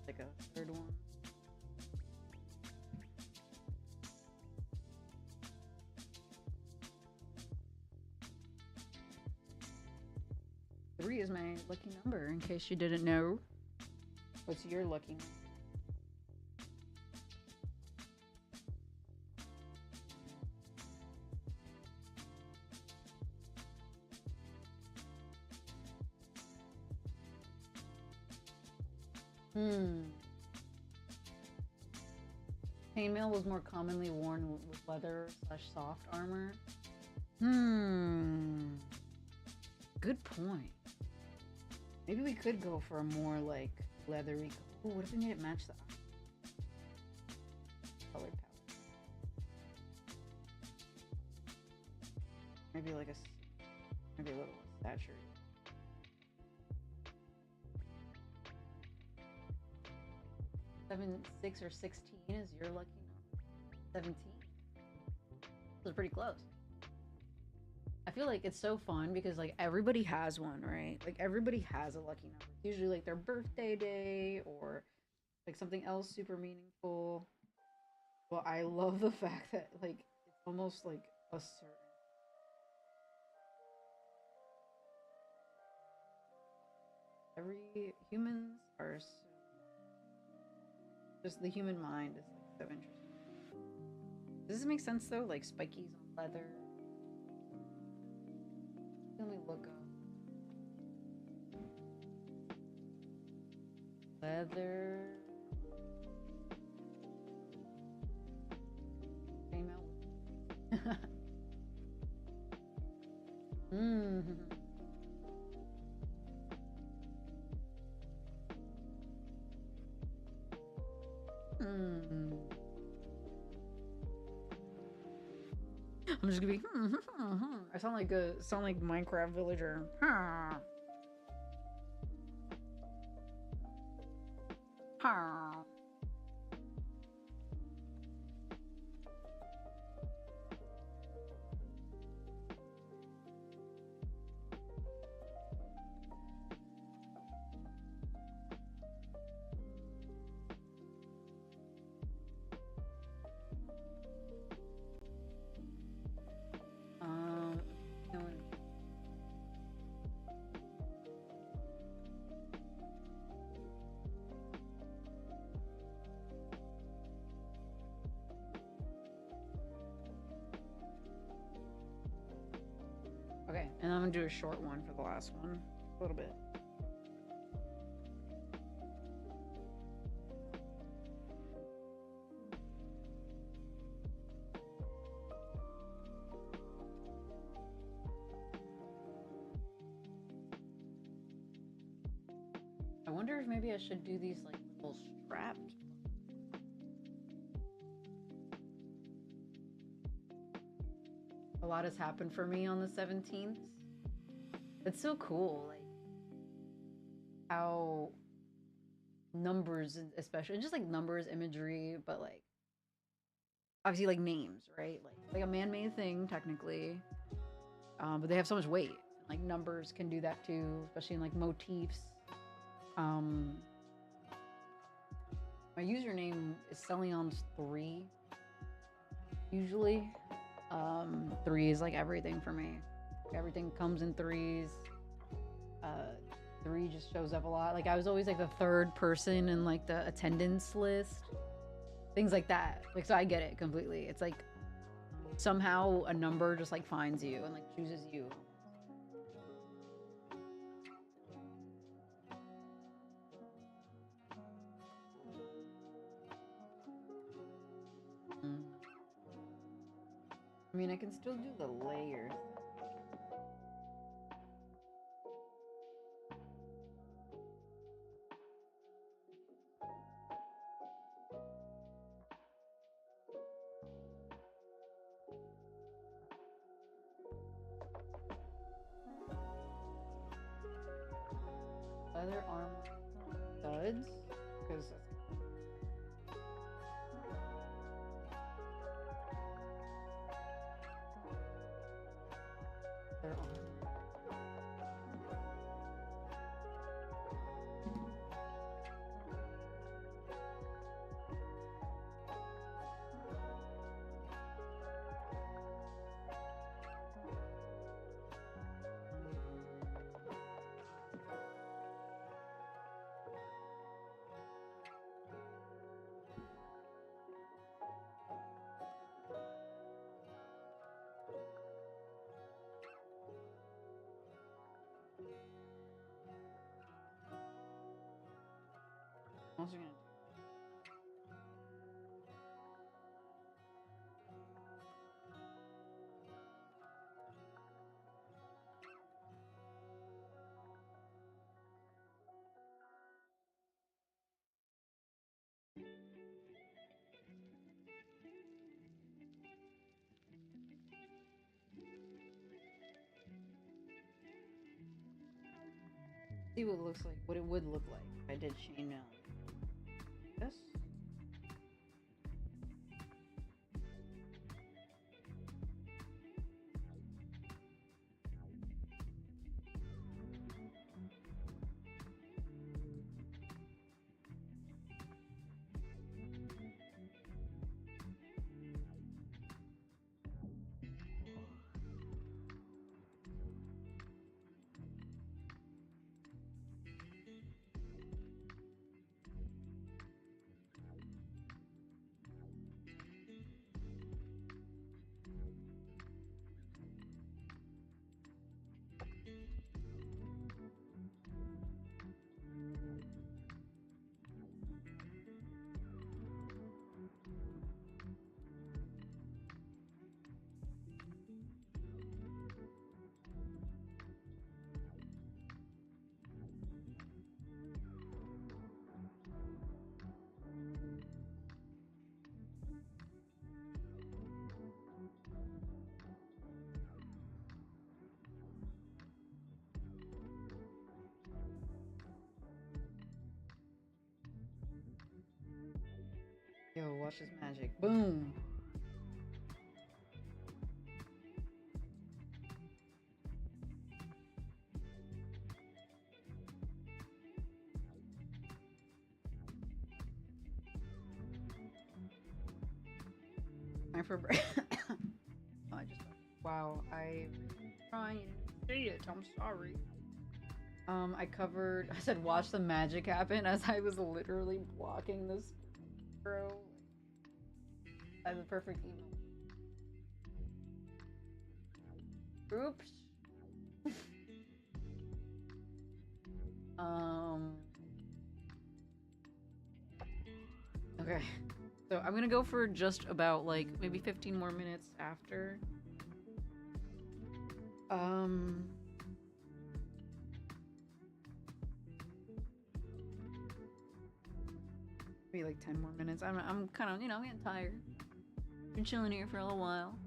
Speaker 1: like a third one. Three is my lucky number, in case you didn't know. What's your lucky number? Chainmail was more commonly worn with leather / soft armor. Good point. Maybe we could go for a more like leathery. Oh, what if we made it match the color palette? Maybe like maybe a little saturated. 7, 6, or 16 is your lucky number. 17. This is pretty close. I feel like it's so fun because like everybody has one, right? Like everybody has a lucky number. It's usually like their birthday day or like something else super meaningful. But I love the fact that like it's almost like a certain. Humans are so, just the human mind is like so interesting. Does this make sense though? Like spikies on leather. Let me look up. Leather. Chainmail. Mm. Mm. I'm just gonna be. I sound like Minecraft villager. Ha. Ha. No one. Okay, and I'm gonna do a short one for the last one. A little bit. I wonder if maybe I should do these like little strapped. A lot has happened for me on the 17th. It's so cool, like how numbers, especially just like numbers, imagery, but like obviously like names, right? Like a man-made thing technically, but they have so much weight. Like numbers can do that too, especially in like motifs. Um, my username is Celions3 usually. 3 is like everything for me. Everything comes in threes. 3 just shows up a lot. Like I was always like the third person in like the attendance list. Things like that. Like so I get it completely. It's like somehow a number just like finds you and like chooses you. Mm. I mean, I can still do the layers. Leather armor studs because they're armor. I'm also gonna see what it looks like, what it would look like if I did chainmail. Yes. watch this magic. Boom. Time for break. Oh, I just. Wow, I'm trying to see it. I'm sorry. I covered. I said watch the magic happen as I was literally blocking this bro. I have the perfect email. Oops. um. Okay. So I'm gonna go for just about like maybe 15 more minutes after. Maybe like 10 more minutes. I'm kind of, getting tired. Been chilling here for a little while.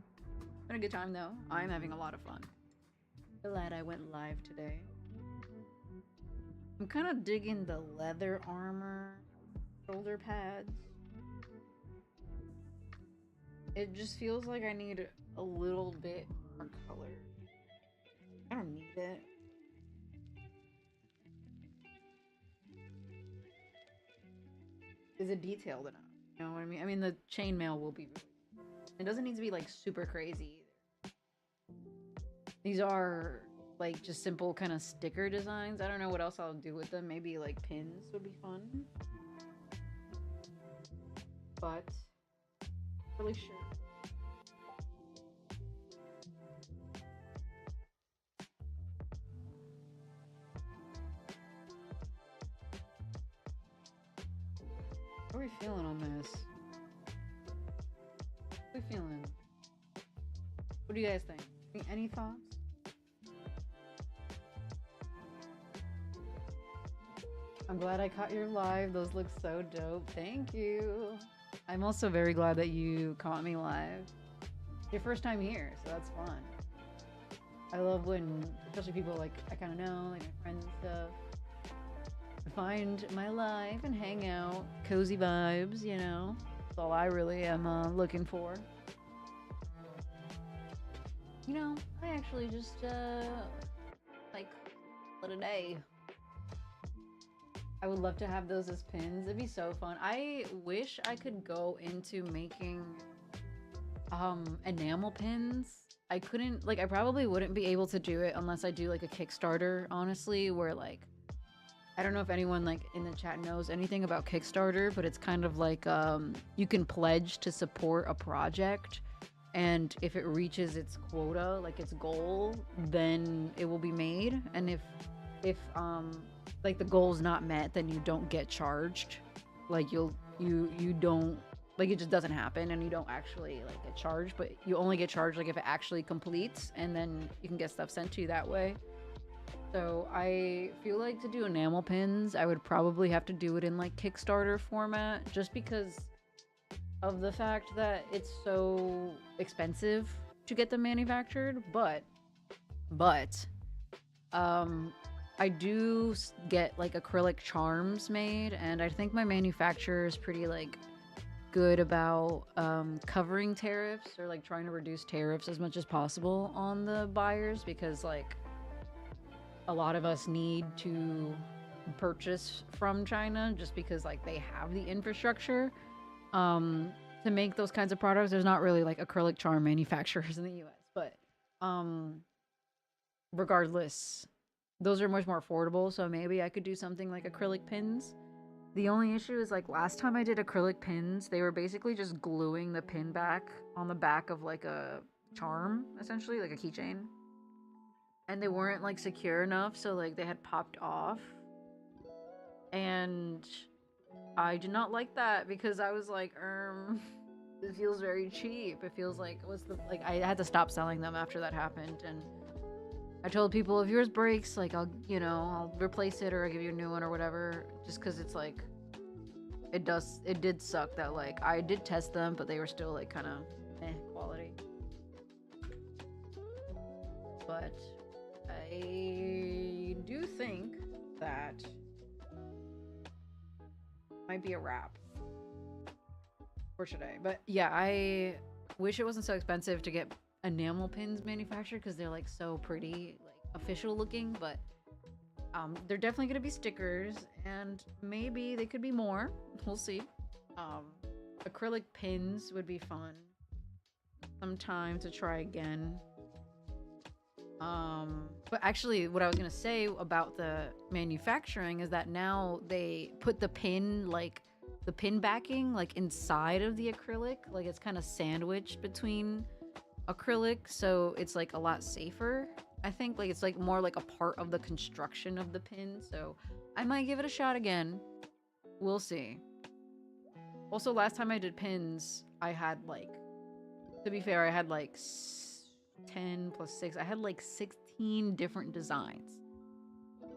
Speaker 1: Been a good time though. I'm having a lot of fun. Glad I went live today. I'm kind of digging the leather armor, shoulder pads. It just feels like I need a little bit more color. I don't need it. Is it detailed enough? You know what I mean? I mean, the chainmail will be. It doesn't need to be like super crazy either. These are like just simple kind of sticker designs. I don't know what else I'll do with them. Maybe like pins would be fun. But really sure. How are we feeling on this? How are we feeling? What do you guys think? Any thoughts? I'm glad I caught your live. Those look so dope. Thank you. I'm also very glad that you caught me live. It's your first time here, so that's fun. I love when, especially people like I kind of know, like my friends and stuff, find my live and hang out. Cozy vibes, That's all I really am looking for. I actually just, like, what a day. I would love to have those as pins. It'd be so fun. I wish I could go into making enamel pins. I couldn't, like, I probably wouldn't be able to do it unless I do like a Kickstarter, honestly, where like I don't know if anyone like in the chat knows anything about Kickstarter, but it's kind of like you can pledge to support a project, and if it reaches its quota, like its goal, then it will be made. And if like the goal's not met, then you don't get charged. Like you don't, like, it just doesn't happen and you don't actually like get charged, but you only get charged like if it actually completes, and then you can get stuff sent to you that way. So I feel like to do enamel pins, I would probably have to do it in like Kickstarter format, just because of the fact that it's so expensive to get them manufactured. But I do get like acrylic charms made, and I think my manufacturer is pretty like good about covering tariffs, or like trying to reduce tariffs as much as possible on the buyers, because like a lot of us need to purchase from China just because like they have the infrastructure to make those kinds of products. There's not really like acrylic charm manufacturers in the US, but regardless, those are much more affordable, so maybe I could do something like acrylic pins. The only issue is like last time I did acrylic pins, they were basically just gluing the pin back on the back of like a charm, essentially like a keychain. And they weren't like secure enough, so like they had popped off. And I did not like that because I was like, it feels very cheap. It feels like I had to stop selling them after that happened. And I told people, if yours breaks, like I'll replace it, or I'll give you a new one or whatever, just because it's like it did suck that like I did test them, but they were still like kind of quality. But I do think that might be a wrap. for today. But yeah, I wish it wasn't so expensive to get enamel pins manufactured because they're like so pretty, like official looking. But they're definitely gonna be stickers, and maybe they could be more. We'll see. Um, Acrylic pins would be fun sometime to try again. But actually, what I was gonna say about the manufacturing is that now they put the pin, like the pin backing, like inside of the acrylic, like it's kind of sandwiched between acrylic, so it's like a lot safer. I think like it's like more like a part of the construction of the pin, so I might give it a shot again. We'll see. Also, last time I did pins, I had like, to be fair, I had like 10 plus 6. I had like 16 different designs.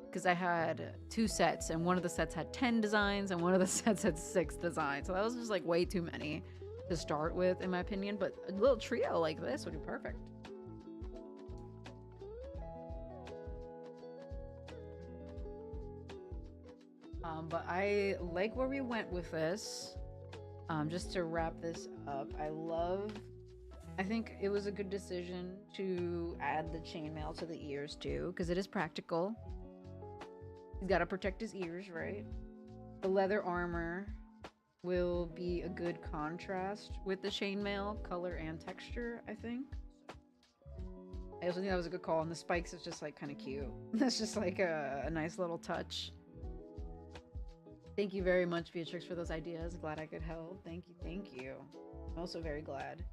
Speaker 1: Because I had 2 sets, and one of the sets had 10 designs, and one of the sets had 6 designs. So that was just like way too many to start with, in my opinion. But a little trio like this would be perfect. But I like where we went with this. Just to wrap this up, I think it was a good decision to add the chainmail to the ears too, because it is practical. He's got to protect his ears, right? The leather armor will be a good contrast with the chainmail, color and texture, I think. I also think that was a good call, and the spikes is just like kind of cute. That's just like a nice little touch. Thank you very much, Beatrix, for those ideas. Glad I could help. Thank you, thank you. I'm also very glad.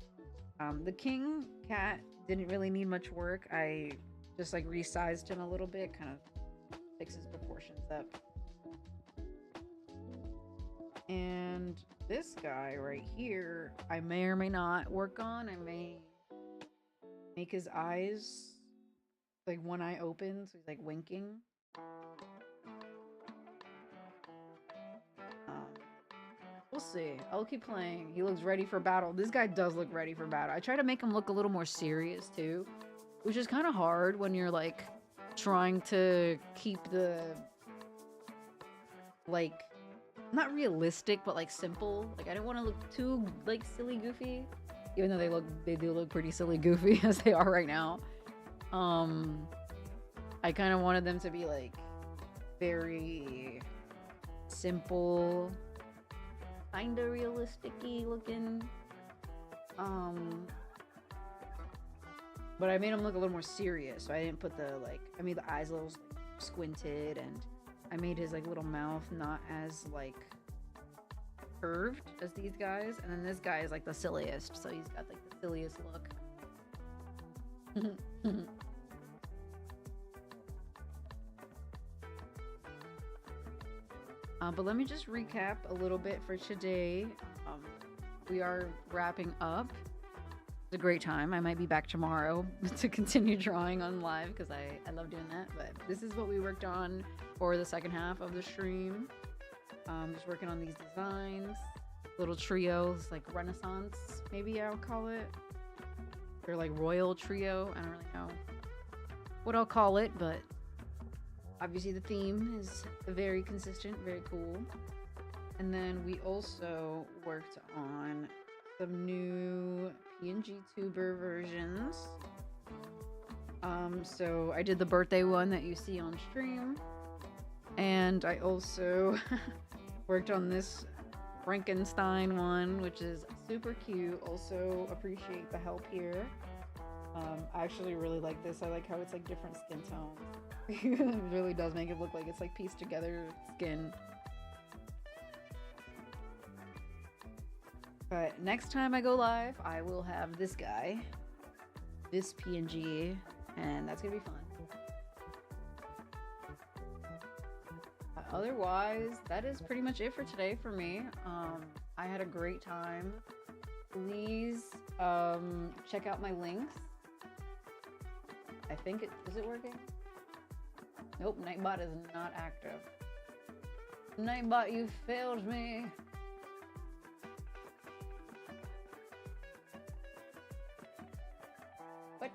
Speaker 1: The king cat didn't really need much work. I just like resized him a little bit, kind of fix his proportions up. And this guy right here, I may or may not work on. I may make his eyes like one eye open, so he's like winking. We'll see. I'll keep playing. He looks ready for battle. This guy does look ready for battle. I try to make him look a little more serious too, which is kind of hard when you're like trying to keep the like not realistic but like simple. Like I didn't want to look too like silly goofy, even though they do look pretty silly goofy as they are right now. I kind of wanted them to be like very simple, kind of realistic-y looking. But I made him look a little more serious, so I didn't put the like, I made the eyes a little squinted, and I made his like little mouth not as like curved as these guys. And then this guy is like the silliest, so he's got like the silliest look. But let me just recap a little bit for today. We are wrapping up. It's a great time. I might be back tomorrow to continue drawing on live because I love doing that. But this is what we worked on for the second half of the stream. Just working on these designs. Little trios, like Renaissance, maybe I'll call it. They're like Royal Trio. I don't really know what I'll call it, but obviously the theme is very consistent, very cool. And then we also worked on some new PNG Tuber versions. So I did the birthday one that you see on stream. And I also worked on this Frankenstein one, which is super cute. Also appreciate the help here. I actually really like this. I like how it's like different skin tones. It really does make it look like it's like pieced together skin. But next time I go live, I will have this guy, this PNG, and that's gonna be fun. Otherwise, that is pretty much it for today for me. I had a great time. Please check out my links. I think is it working? Nope, Nightbot is not active. Nightbot, you failed me. What?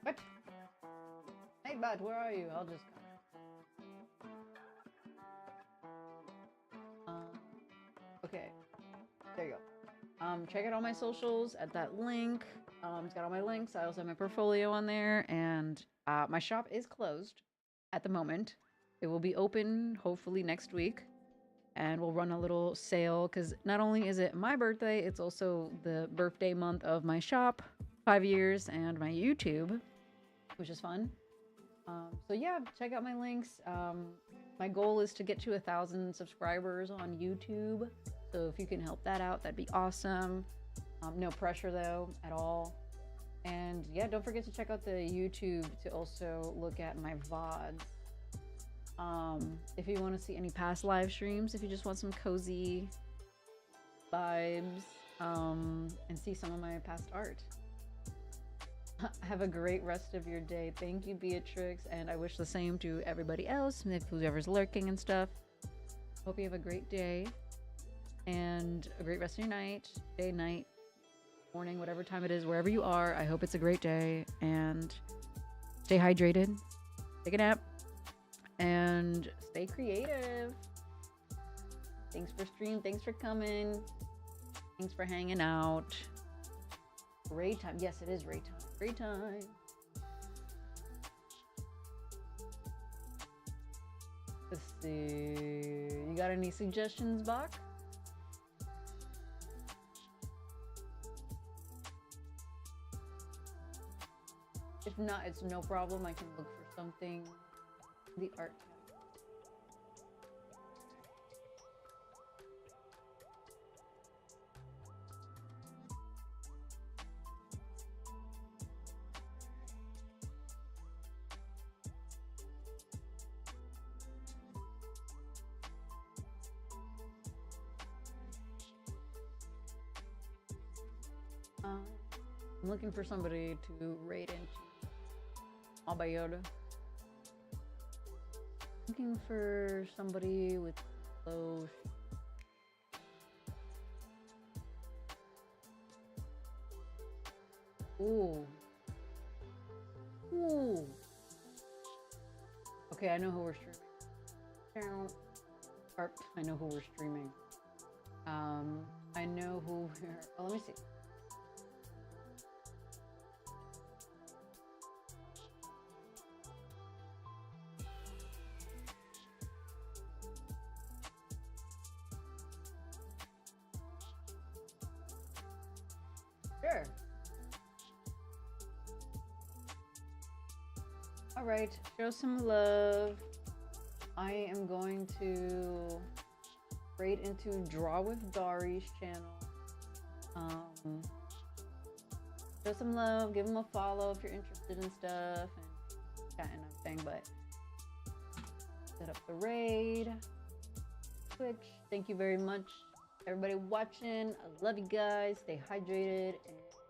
Speaker 1: What? Nightbot, where are you? I'll just come. Check out all my socials at that link. It's got all my links. I also have my portfolio on there, and my shop is closed at the moment. It will be open hopefully next week, and we'll run a little sale because not only is it my birthday, it's also the birthday month of my shop, 5 years, and my YouTube, which is fun. So yeah, check out my links. My goal is to get to 1,000 subscribers on YouTube. So if you can help that out, that'd be awesome. No pressure though at all. And yeah, don't forget to check out the YouTube to also look at my VODs. If you want to see any past live streams, if you just want some cozy vibes, and see some of my past art. Have a great rest of your day. Thank you, Beatrix, and I wish the same to everybody else, if whoever's lurking and stuff. Hope you have a great day and a great rest of your night, day, night, morning, whatever time it is, wherever you are. I hope it's a great day, and stay hydrated, take a nap, and stay creative. Thanks for stream. Thanks for coming. Thanks for hanging out. Raid time. Yes, it is raid time. Raid time. Let's see. You got any suggestions, Bach? If not, it's no problem. I can look for something. The art. I'm looking for somebody to raid into Abayoda. Looking for somebody with low. Ooh. Ooh. Okay, I know who we're streaming. Or, I know who we're streaming. I know who we're. Oh, let me see. Sure. All right, show some love. I am going to raid into Draw with Dari's channel. Show some love, give him a follow if you're interested in stuff and chatting and everything, but set up the raid. Twitch, thank you very much. Everybody watching, I love you guys. Stay hydrated and